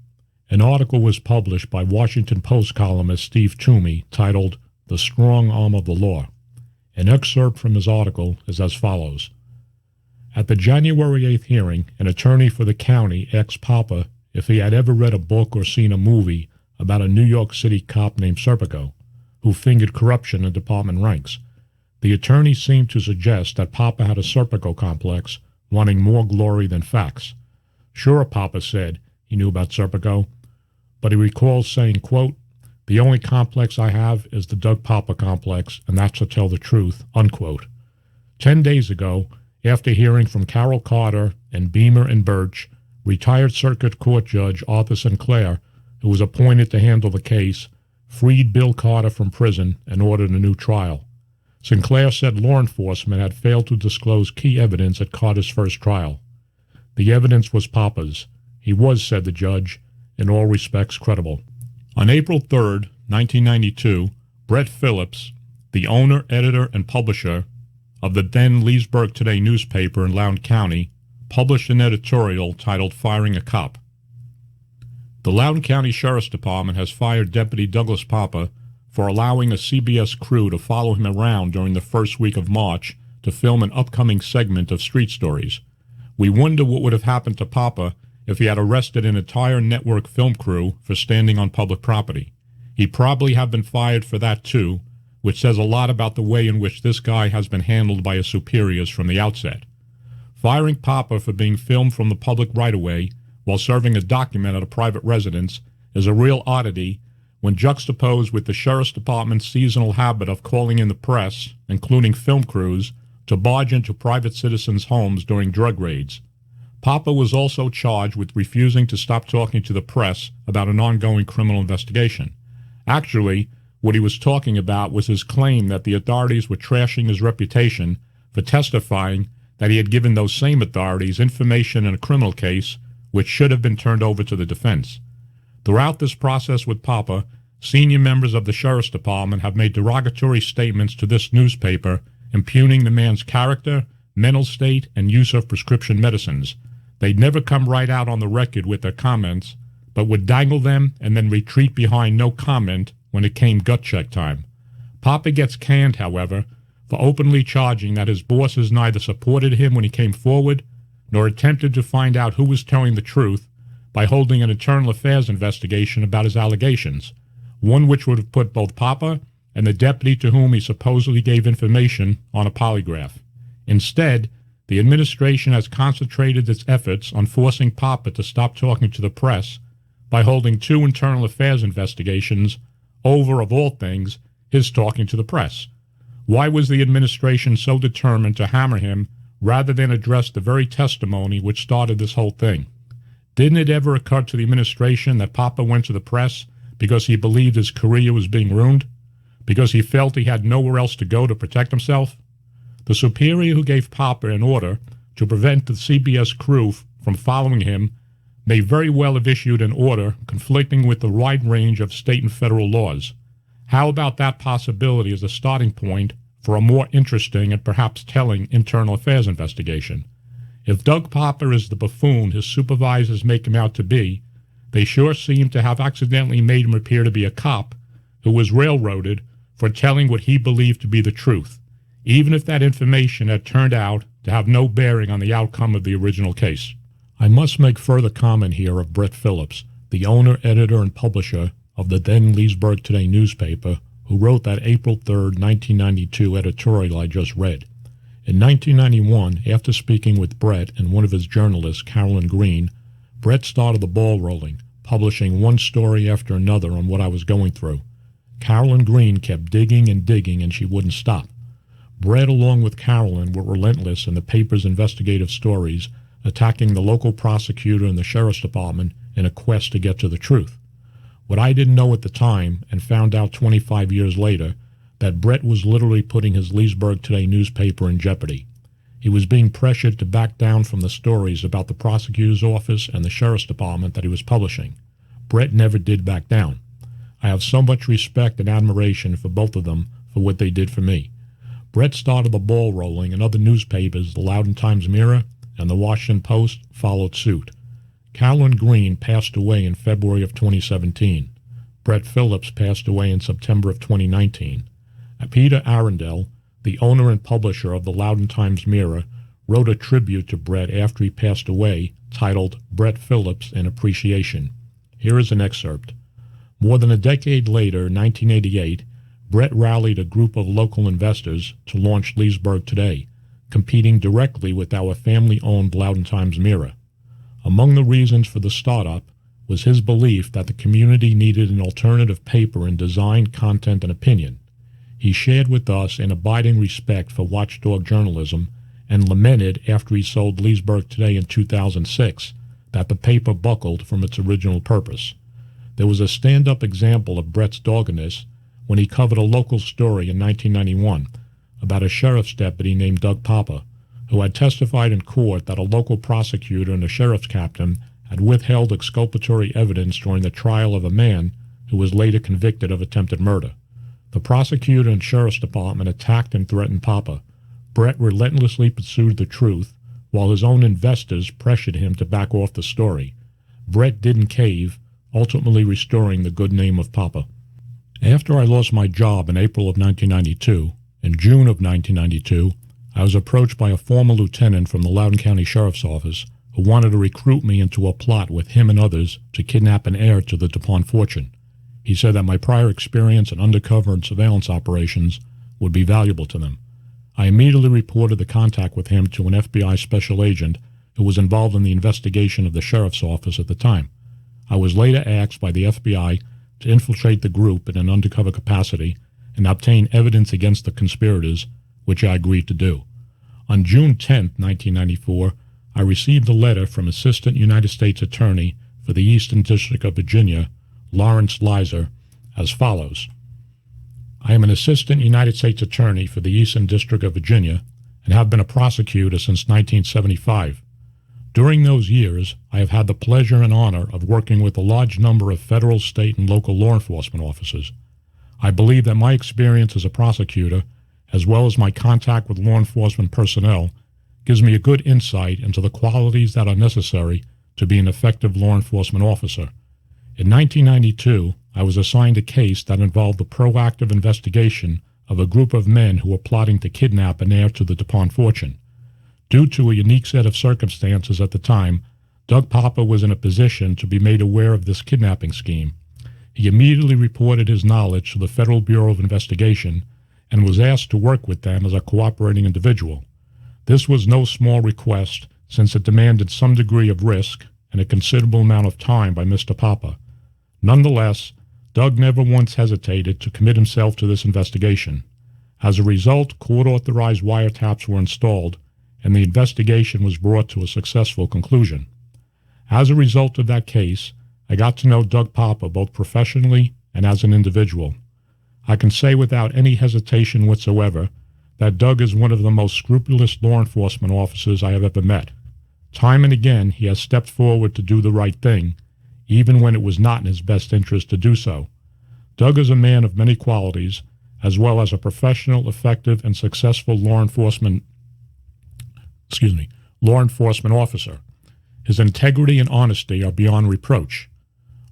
an article was published by Washington Post columnist Steve Toomey titled "The Strong Arm of the Law." An excerpt from his article is as follows. At the January 8th hearing, an attorney for the county asked Poppa if he had ever read a book or seen a movie about a New York City cop named Serpico, who fingered corruption in department ranks. The attorney seemed to suggest that Poppa had a Serpico complex, wanting more glory than facts. Sure, Poppa said he knew about Serpico, but he recalls saying, quote, "The only complex I have is the Doug Poppa complex, and that's to tell the truth," unquote. 10 days ago, after hearing from Carol Carter and Beamer and Birch, retired Circuit Court Judge Arthur Sinclair, who was appointed to handle the case, freed Bill Carter from prison and ordered a new trial. Sinclair said law enforcement had failed to disclose key evidence at Carter's first trial. The evidence was Poppa's. He was, said the judge, in all respects credible. On April 3, 1992, Brett Phillips, the owner, editor, and publisher of the then Leesburg Today newspaper in Loudoun County, published an editorial titled "Firing a Cop." The Loudoun County Sheriff's Department has fired Deputy Douglas Poppa for allowing a CBS crew to follow him around during the first week of March to film an upcoming segment of Street Stories. We wonder what would have happened to Poppa if he had arrested an entire network film crew for standing on public property. He'd probably have been fired for that too, which says a lot about the way in which this guy has been handled by his superiors from the outset. Firing Poppa for being filmed from the public right-of-way while serving a document at a private residence is a real oddity when juxtaposed with the Sheriff's Department's seasonal habit of calling in the press, including film crews, to barge into private citizens' homes during drug raids. Poppa was also charged with refusing to stop talking to the press about an ongoing criminal investigation. Actually, what he was talking about was his claim that the authorities were trashing his reputation for testifying that he had given those same authorities information in a criminal case which should have been turned over to the defense. Throughout this process with Poppa, senior members of the Sheriff's Department have made derogatory statements to this newspaper impugning the man's character, mental state, and use of prescription medicines. They'd never come right out on the record with their comments, but would dangle them and then retreat behind no comment when it came gut check time. Poppa gets canned, however, for openly charging that his bosses neither supported him when he came forward nor attempted to find out who was telling the truth by holding an internal affairs investigation about his allegations, one which would have put both Poppa and the deputy to whom he supposedly gave information on a polygraph. Instead, the administration has concentrated its efforts on forcing Poppa to stop talking to the press by holding 2 internal affairs investigations over, of all things, his talking to the press. Why was the administration so determined to hammer him rather than address the very testimony which started this whole thing? Didn't it ever occur to the administration that Poppa went to the press because he believed his career was being ruined? Because he felt he had nowhere else to go to protect himself? The superior who gave Poppa an order to prevent the CBS crew from following him may very well have issued an order conflicting with the wide range of state and federal laws. How about that possibility as a starting point for a more interesting and perhaps telling internal affairs investigation? If Doug Poppa is the buffoon his supervisors make him out to be, they sure seem to have accidentally made him appear to be a cop who was railroaded for telling what he believed to be the truth, even if that information had turned out to have no bearing on the outcome of the original case. I must make further comment here of Brett Phillips, the owner, editor, and publisher of the then Leesburg Today newspaper, who wrote that April 3, 1992 editorial I just read. In 1991, after speaking with Brett and one of his journalists, Carolyn Green, Brett started the ball rolling, publishing one story after another on what I was going through. Carolyn Green kept digging and digging, and she wouldn't stop. Brett, along with Carolyn, were relentless in the paper's investigative stories, attacking the local prosecutor and the sheriff's department in a quest to get to the truth. What I didn't know at the time, and found out 25 years later, that Brett was literally putting his Leesburg Today newspaper in jeopardy. He was being pressured to back down from the stories about the prosecutor's office and the sheriff's department that he was publishing. Brett never did back down. I have so much respect and admiration for both of them for what they did for me. Brett started the ball rolling, and other newspapers, the Loudoun Times-Mirror and the Washington Post, followed suit. Carolyn Green passed away in February of 2017. Brett Phillips passed away in September of 2019. Peter Arundel, the owner and publisher of the Loudoun Times-Mirror, wrote a tribute to Brett after he passed away, titled Brett Phillips in Appreciation. Here is an excerpt. More than a decade later, 1988, Brett rallied a group of local investors to launch Leesburg Today, competing directly with our family-owned Loudoun Times-Mirror. Among the reasons for the startup was his belief that the community needed an alternative paper in design, content, and opinion. He shared with us an abiding respect for watchdog journalism and lamented after he sold Leesburg Today in 2006 that the paper buckled from its original purpose. There was a stand-up example of Brett's doggedness when he covered a local story in 1991 about a sheriff's deputy named Doug Poppa, who had testified in court that a local prosecutor and a sheriff's captain had withheld exculpatory evidence during the trial of a man who was later convicted of attempted murder. The prosecutor and sheriff's department attacked and threatened Poppa. Brett relentlessly pursued the truth, while his own investors pressured him to back off the story. Brett didn't cave, ultimately restoring the good name of Poppa. After I lost my job in April of 1992, in June of 1992, I was approached by a former lieutenant from the Loudoun County Sheriff's Office who wanted to recruit me into a plot with him and others to kidnap an heir to the DuPont fortune. He said that my prior experience in undercover and surveillance operations would be valuable to them. I immediately reported the contact with him to an FBI special agent who was involved in the investigation of the sheriff's office at the time. I was later asked by the FBI to infiltrate the group in an undercover capacity and obtain evidence against the conspirators, which I agreed to do. On June 10, 1994, I received a letter from Assistant United States Attorney for the Eastern District of Virginia, Lawrence Lizer, as follows. I am an Assistant United States Attorney for the Eastern District of Virginia and have been a prosecutor since 1975. During those years, I have had the pleasure and honor of working with a large number of federal, state, and local law enforcement officers. I believe that my experience as a prosecutor, as well as my contact with law enforcement personnel, gives me a good insight into the qualities that are necessary to be an effective law enforcement officer. In 1992, I was assigned a case that involved the proactive investigation of a group of men who were plotting to kidnap an heir to the DuPont fortune. Due to a unique set of circumstances at the time, Doug Poppa was in a position to be made aware of this kidnapping scheme. He immediately reported his knowledge to the Federal Bureau of Investigation and was asked to work with them as a cooperating individual. This was no small request, since it demanded some degree of risk and a considerable amount of time by Mr. Poppa. Nonetheless, Doug never once hesitated to commit himself to this investigation. As a result, court-authorized wiretaps were installed, and the investigation was brought to a successful conclusion. As a result of that case, I got to know Doug Poppa both professionally and as an individual. I can say without any hesitation whatsoever that Doug is one of the most scrupulous law enforcement officers I have ever met. Time and again, he has stepped forward to do the right thing, even when it was not in his best interest to do so. Doug is a man of many qualities, as well as a professional, effective, and successful law enforcement officer. His integrity and honesty are beyond reproach.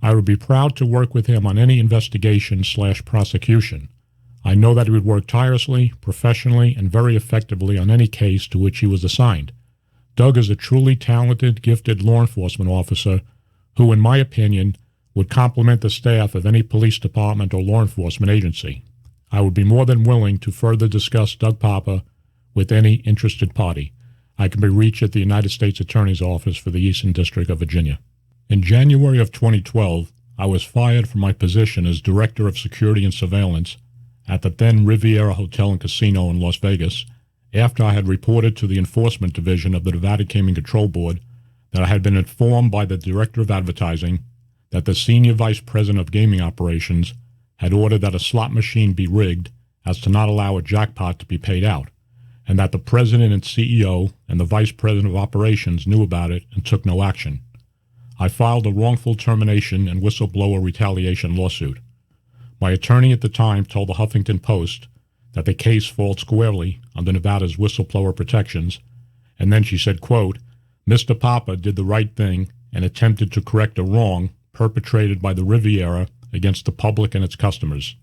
I would be proud to work with him on any investigation/prosecution. I know that he would work tirelessly, professionally, and very effectively on any case to which he was assigned. Doug is a truly talented, gifted law enforcement officer who, in my opinion, would complement the staff of any police department or law enforcement agency. I would be more than willing to further discuss Doug Poppa with any interested party. I can be reached at the United States Attorney's Office for the Eastern District of Virginia. In January of 2012, I was fired from my position as Director of Security and Surveillance at the then Riviera Hotel and Casino in Las Vegas after I had reported to the Enforcement Division of the Nevada Gaming Control Board that I had been informed by the Director of Advertising that the Senior Vice President of Gaming Operations had ordered that a slot machine be rigged as to not allow a jackpot to be paid out, and that the President and CEO and the Vice President of Operations knew about it and took no action. I filed a wrongful termination and whistleblower retaliation lawsuit. My attorney at the time told the Huffington Post that the case falls squarely under Nevada's whistleblower protections, and then she said, quote, Mr. Poppa did the right thing and attempted to correct a wrong perpetrated by the Riviera against the public and its customers.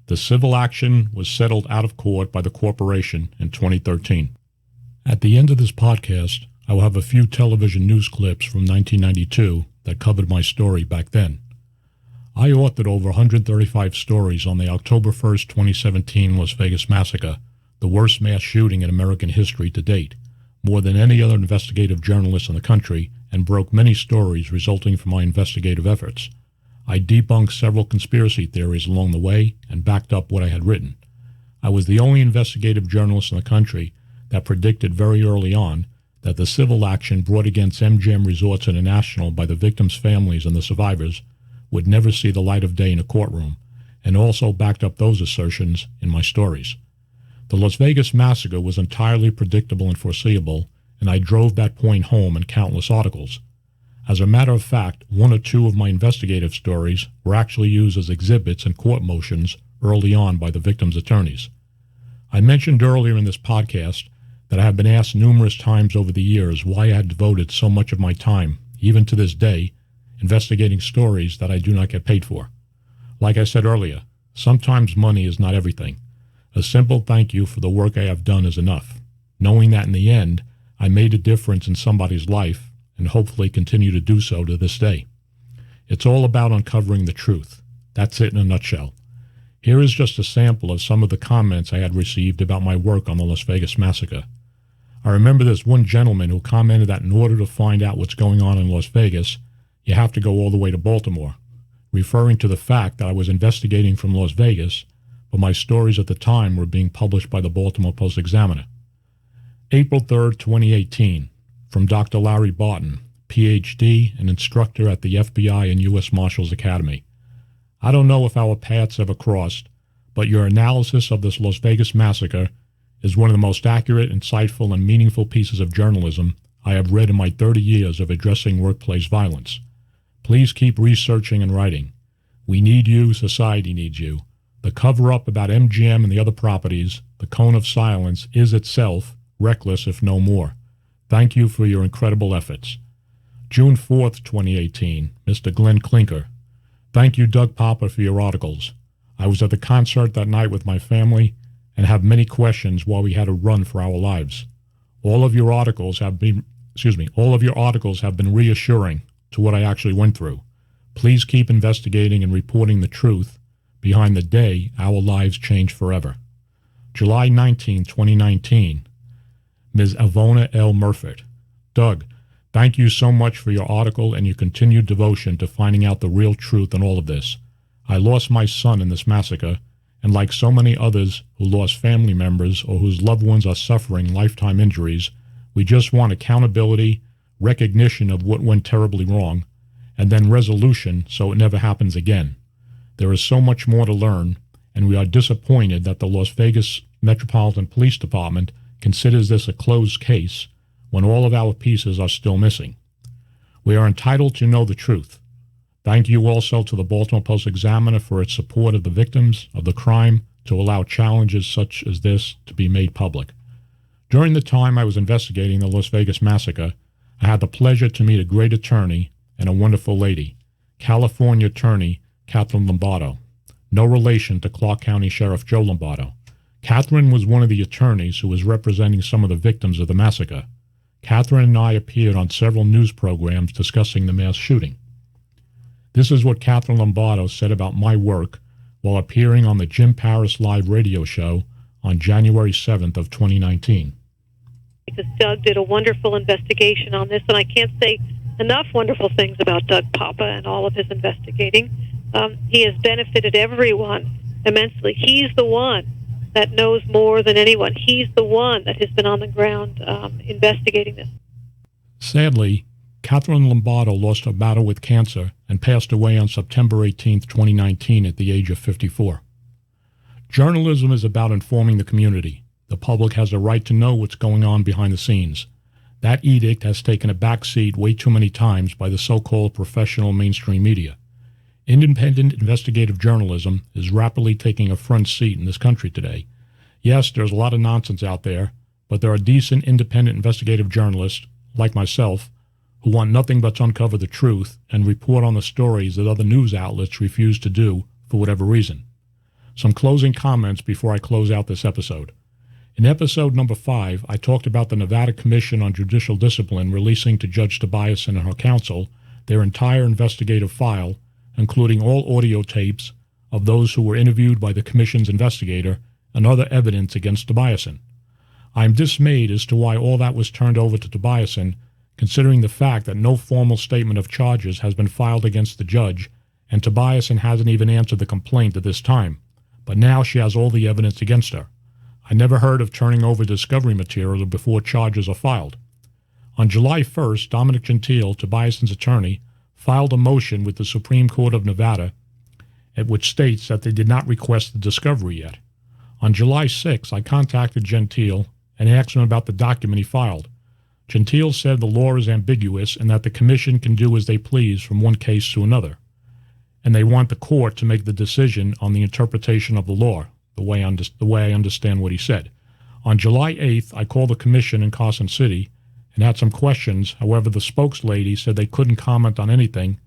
The civil action was settled out of court by the corporation in 2013. At the end of this podcast, I will have a few television news clips from 1992 that covered my story back then. I authored over 135 stories on the October 1st, 2017 Las Vegas Massacre, the worst mass shooting in American history to date, more than any other investigative journalist in the country, and broke many stories resulting from my investigative efforts. I debunked several conspiracy theories along the way and backed up what I had written. I was the only investigative journalist in the country that predicted very early on that the civil action brought against MGM Resorts International by the victims' families and the survivors would never see the light of day in a courtroom, and also backed up those assertions in my stories. The Las Vegas Massacre was entirely predictable and foreseeable, and I drove that point home in countless articles. As a matter of fact, one or two of my investigative stories were actually used as exhibits in court motions early on by the victims' attorneys. I mentioned earlier in this podcast that I have been asked numerous times over the years why I had devoted so much of my time, even to this day, investigating stories that I do not get paid for. Like I said earlier, sometimes money is not everything. A simple thank you for the work I have done is enough, knowing that in the end, I made a difference in somebody's life and hopefully continue to do so to this day. It's all about uncovering the truth. That's it in a nutshell. Here is just a sample of some of the comments I had received about my work on the Las Vegas Massacre. I remember this one gentleman who commented that in order to find out what's going on in Las Vegas, you have to go all the way to Baltimore, referring to the fact that I was investigating from Las Vegas, but my stories at the time were being published by the Baltimore Post-Examiner. April 3rd, 2018, from Dr. Larry Barton, Ph.D. and instructor at the FBI and U.S. Marshals Academy. I don't know if our paths ever crossed, but your analysis of this Las Vegas Massacre is one of the most accurate, insightful, and meaningful pieces of journalism I have read in my 30 years of addressing workplace violence. Please keep researching and writing. We need you, society needs you. The cover-up about MGM and the other properties, the cone of silence, is itself reckless if no more. Thank you for your incredible efforts. June 4th, 2018, Mr. Glenn Klinker. Thank you, Doug Poppa, for your articles. I was at the concert that night with my family and have many questions while we had to run for our lives. All of your articles have been reassuring to what I actually went through. Please keep investigating and reporting the truth behind the day our lives changed forever. July 19, 2019, Ms. Avona L. Murford. Doug, thank you so much for your article and your continued devotion to finding out the real truth in all of this. I lost my son in this massacre, and like so many others who lost family members or whose loved ones are suffering lifetime injuries, we just want accountability, recognition of what went terribly wrong, and then resolution so it never happens again. There is so much more to learn, and we are disappointed that the Las Vegas Metropolitan Police Department considers this a closed case when all of our pieces are still missing. We are entitled to know the truth. Thank you also to the Baltimore Post-Examiner for its support of the victims of the crime to allow challenges such as this to be made public. During the time I was investigating the Las Vegas massacre, I had the pleasure to meet a great attorney and a wonderful lady, California attorney Catherine Lombardo, no relation to Clark County Sheriff Joe Lombardo. Catherine was one of the attorneys who was representing some of the victims of the massacre. Catherine and I appeared on several news programs discussing the mass shooting. This is what Catherine Lombardo said about my work while appearing on the Jim Paris Live radio show on January 7th of 2019. Because Doug did a wonderful investigation on this, and I can't say enough wonderful things about Doug Poppa and all of his investigating. He has benefited everyone immensely. He's the one that knows more than anyone. He's the one that has been on the ground investigating this. Sadly, Catherine Lombardo lost her battle with cancer and passed away on September 18, 2019 at the age of 54. Journalism is about informing the community. The public has a right to know what's going on behind the scenes. That edict has taken a backseat way too many times by the so-called professional mainstream media. Independent investigative journalism is rapidly taking a front seat in this country today. Yes, there's a lot of nonsense out there, but there are decent independent investigative journalists, like myself, who want nothing but to uncover the truth and report on the stories that other news outlets refuse to do for whatever reason. Some closing comments before I close out this episode. In episode number 5, I talked about the Nevada Commission on Judicial Discipline releasing to Judge Tobiasson and her counsel their entire investigative file, including all audio tapes of those who were interviewed by the Commission's investigator and other evidence against Tobiasson. I am dismayed as to why all that was turned over to Tobiasson, considering the fact that no formal statement of charges has been filed against the judge, and Tobiasson hasn't even answered the complaint at this time, but now she has all the evidence against her. I never heard of turning over discovery material before charges are filed. On July 1st, Dominic Gentile, Tobiasson's attorney, filed a motion with the Supreme Court of Nevada, at which states that they did not request the discovery yet. On July 6th, I contacted Gentile and asked him about the document he filed. Gentile said the law is ambiguous and that the commission can do as they please from one case to another, and they want the court to make the decision on the interpretation of the law, the way I understand what he said. On July 8th, I called the commission in Carson City and had some questions. However, the spokeslady said they couldn't comment on anything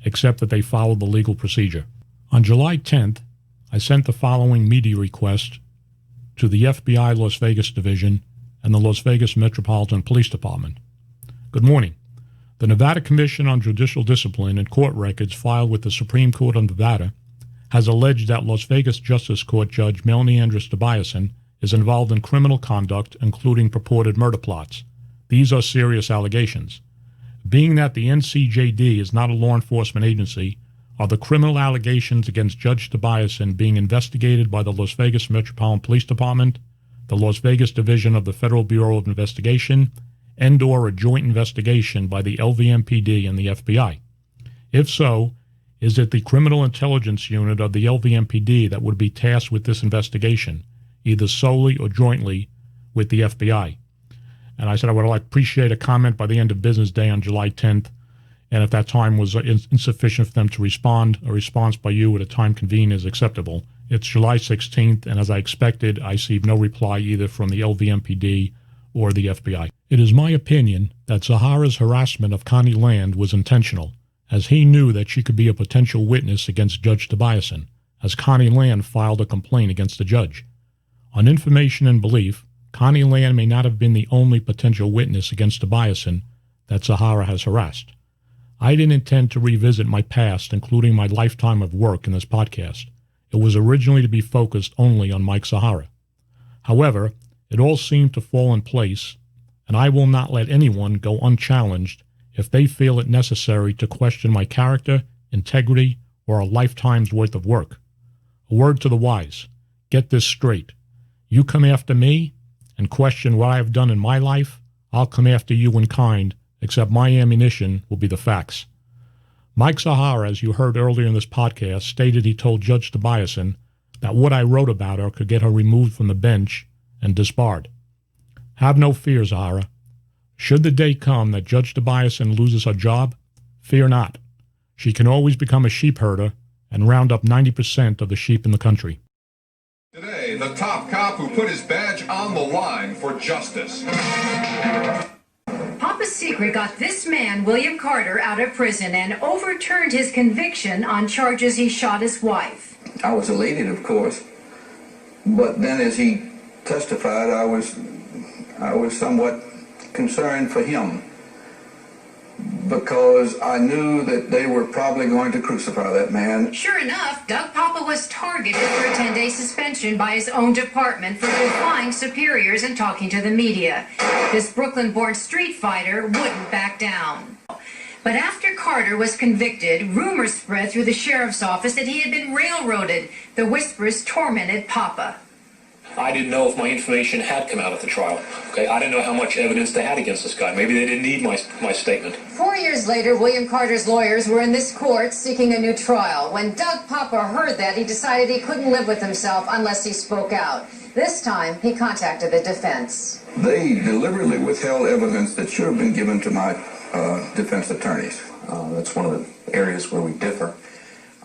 except that they followed the legal procedure. On July 10th, I sent the following media request to the FBI Las Vegas Division and the Las Vegas Metropolitan Police Department. Good morning. The Nevada Commission on Judicial Discipline and court records filed with the Supreme Court of Nevada has alleged that Las Vegas Justice Court Judge Melanie Andress-Tobiasson is involved in criminal conduct, including purported murder plots. These are serious allegations. Being that the NCJD is not a law enforcement agency, are the criminal allegations against Judge Tobiasson being investigated by the Las Vegas Metropolitan Police Department, the Las Vegas Division of the Federal Bureau of Investigation, and/or a joint investigation by the LVMPD and the FBI? If so, is it the Criminal Intelligence Unit of the LVMPD that would be tasked with this investigation, either solely or jointly with the FBI? And I said I would appreciate a comment by the end of business day on July 10th, and if that time was insufficient for them to respond, a response by you at a time convenient is acceptable. It's July 16th, and as I expected, I received no reply either from the LVMPD or the FBI. It is my opinion that Zahara's harassment of Connie Land was intentional, as he knew that she could be a potential witness against Judge Tobiasson, as Connie Land filed a complaint against the judge. On information and belief, Connie Land may not have been the only potential witness against Tobiasson that Zahara has harassed. I didn't intend to revisit my past, including my lifetime of work in this podcast. It was originally to be focused only on Mike Zahara. However, it all seemed to fall in place, and I will not let anyone go unchallenged if they feel it necessary to question my character, integrity, or a lifetime's worth of work. A word to the wise. Get this straight. You come after me and question what I have done in my life, I'll come after you in kind, except my ammunition will be the facts. Mike Zahara, as you heard earlier in this podcast, stated he told Judge Tobiasson that what I wrote about her could get her removed from the bench and disbarred. Have no fear, Zahara. Should the day come that Judge Tobiasson loses her job, fear not. She can always become a sheep herder and round up 90% of the sheep in the country. Today, the top cop who put his badge on the line for justice. Poppa's secret got this man, William Carter, out of prison and overturned his conviction on charges he shot his wife. I was elated, of course, but then as he testified, I was somewhat concerned for him, because I knew that they were probably going to crucify that man. Sure enough, Doug Poppa was targeted for a 10-day suspension by his own department for defying superiors and talking to the media. This Brooklyn-born street fighter wouldn't back down. But after Carter was convicted, rumors spread through the sheriff's office that he had been railroaded. The whispers tormented Poppa. I didn't know if my information had come out at the trial. Okay, I didn't know how much evidence they had against this guy. Maybe they didn't need my statement. 4 years later, William Carter's lawyers were in this court seeking a new trial. When Doug Poppa heard that, he decided he couldn't live with himself unless he spoke out. This time, he contacted the defense. They deliberately withheld evidence that should have been given to my defense attorneys. That's one of the areas where we differ.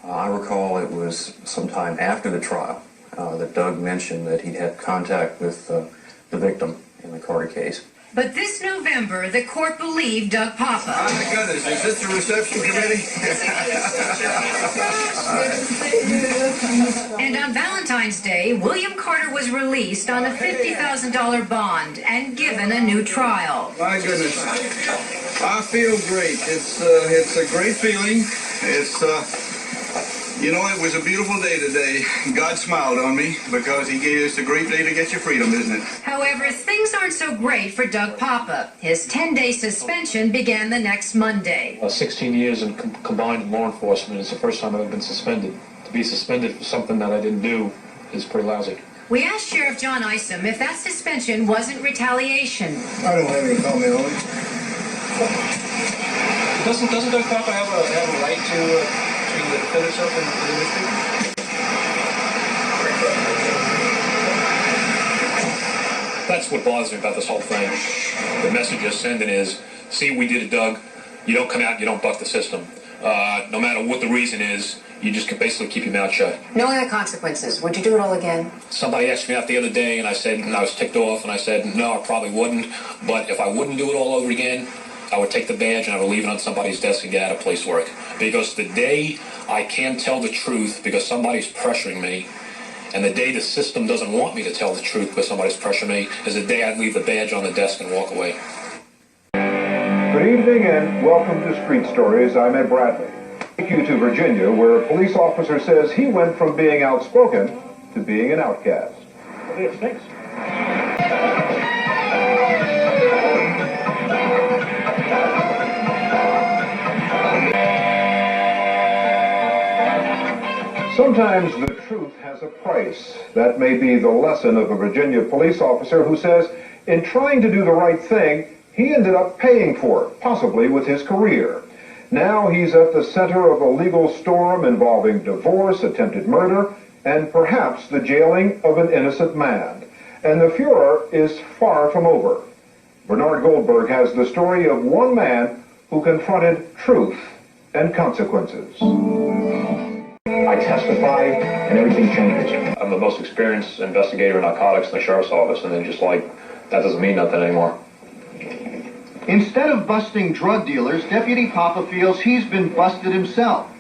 I recall it was sometime after the trial that Doug mentioned that he'd had contact with the victim in the Carter case. But this November, the court believed Doug Poppa. Oh my goodness, is this the reception committee? And on Valentine's Day, William Carter was released on a $50,000 bond and given a new trial. My goodness, I feel great. It's a great feeling. It was a beautiful day today. God smiled on me because he gave us a great day to get your freedom, isn't it? However, things aren't so great for Doug Poppa. His 10-day suspension began the next Monday. 16 years in combined law enforcement is the first time I've been suspended. To be suspended for something that I didn't do is pretty lousy. We asked Sheriff John Isom if that suspension wasn't retaliation. I don't have any comment on it. Doesn't Doug Poppa have a right to defend himself in the industry? That's what bothers me about this whole thing. The message you're sending is, see, we did it, Doug. You don't come out, you don't buck the system. No matter what the reason is, you just can basically keep your mouth shut. Knowing the consequences, would you do it all again? Somebody asked me out the other day, and I was ticked off, and I said, no, I probably wouldn't. But if I wouldn't do it all over again, I would take the badge and I would leave it on somebody's desk and get out of police work. Because the day I can't tell the truth because somebody's pressuring me, and the day the system doesn't want me to tell the truth because somebody's pressuring me, is the day I leave the badge on the desk and walk away. Good evening and welcome to Street Stories. I'm Ed Bradley. Take you to Virginia, where a police officer says he went from being outspoken to being an outcast. It stinks. Sometimes the truth has a price. That may be the lesson of a Virginia police officer who says in trying to do the right thing, he ended up paying for it, possibly with his career. Now he's at the center of a legal storm involving divorce, attempted murder, and perhaps the jailing of an innocent man. And the furor is far from over. Bernard Goldberg has the story of one man who confronted truth and consequences. I testify and everything changes. I'm the most experienced investigator in narcotics in the sheriff's office, and then just like, that doesn't mean nothing anymore. Instead of busting drug dealers, Deputy Poppa feels he's been busted himself.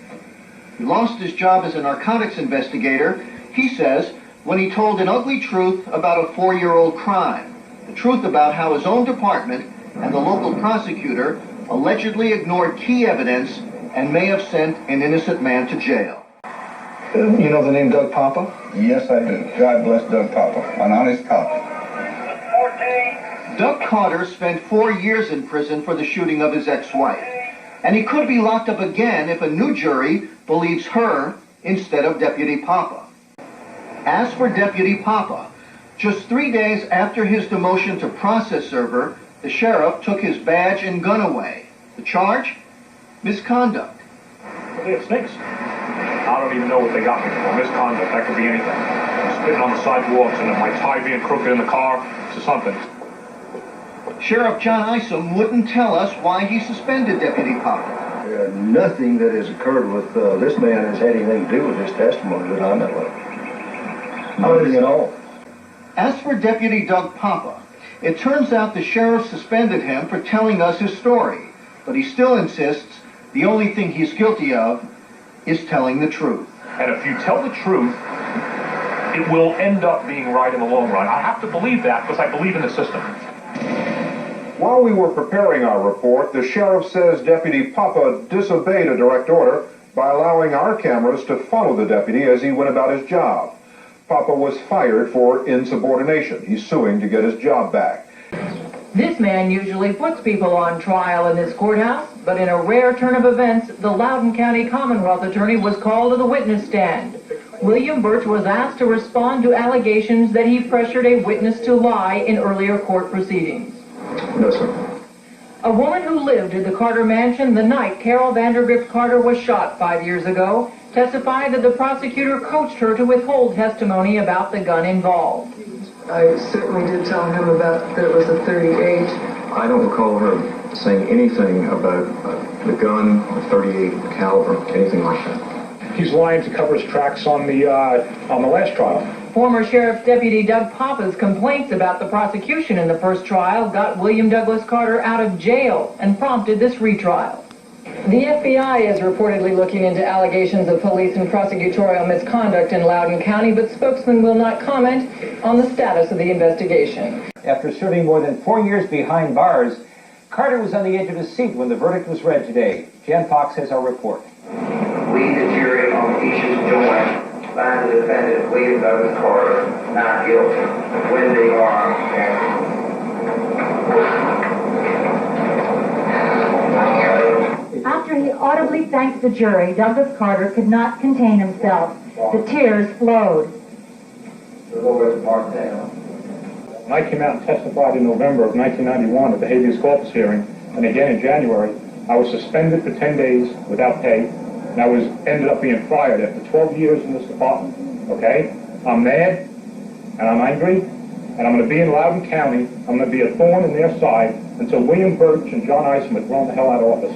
He lost his job as a narcotics investigator, he says, when he told an ugly truth about a 4-year-old crime. The truth about how his own department and the local prosecutor allegedly ignored key evidence and may have sent an innocent man to jail. You know the name Doug Poppa? Yes, I do. God bless Doug Poppa, an honest cop. Doug Carter spent 4 years in prison for the shooting of his ex-wife. And he could be locked up again if a new jury believes her instead of Deputy Poppa. As for Deputy Poppa, just 3 days after his demotion to process server, the sheriff took his badge and gun away. The charge? Misconduct. They're snakes. I don't even know what they got me for. Misconduct, that could be anything. I'm spitting on the sidewalks and my tie being crooked in the car, to something. Sheriff John Isom wouldn't tell us why he suspended Deputy Poppa. Nothing that has occurred with this man has had anything to do with his testimony that I know of. Nothing at all. As for Deputy Doug Poppa, it turns out the sheriff suspended him for telling us his story, but he still insists the only thing he's guilty of is telling the truth. And if you tell the truth, it will end up being right in the long run. I have to believe that because I believe in the system. While we were preparing our report, the sheriff says Deputy Poppa disobeyed a direct order by allowing our cameras to follow the deputy as he went about his job. Poppa was fired for insubordination. He's suing to get his job back. This man usually puts people on trial in this courthouse, but in a rare turn of events, the Loudoun County Commonwealth Attorney was called to the witness stand. William Birch was asked to respond to allegations that he pressured a witness to lie in earlier court proceedings. No, sir. A woman who lived at the Carter mansion the night Carol Vandergrift Carter was shot 5 years ago testified that the prosecutor coached her to withhold testimony about the gun involved. I certainly did tell him about that it was a .38. I don't recall her saying anything about the gun or .38 caliber, anything like that. He's lying to cover his tracks on the last trial. Former Sheriff's Deputy Doug Poppa's complaints about the prosecution in the first trial got William Douglas Carter out of jail and prompted this retrial. The FBI is reportedly looking into allegations of police and prosecutorial misconduct in Loudoun County, but spokesman will not comment on the status of the investigation. After serving more than 4 years behind bars, Carter was on the edge of his seat when the verdict was read today. Jen Fox has our report. We, the jury, on Keisha's joint, find the defendant, William Douglas Carter, not guilty. Wendy Arm. After he audibly thanked the jury, Douglas Carter could not contain himself. The tears flowed. When I came out and testified in November of 1991 at the habeas corpus hearing, and again in January, I was suspended for 10 days without pay, and I ended up being fired after 12 years in this department, okay? I'm mad, and I'm angry, and I'm going to be in Loudoun County. I'm going to be a thorn in their side until William Birch and John Isom are thrown the hell out of office.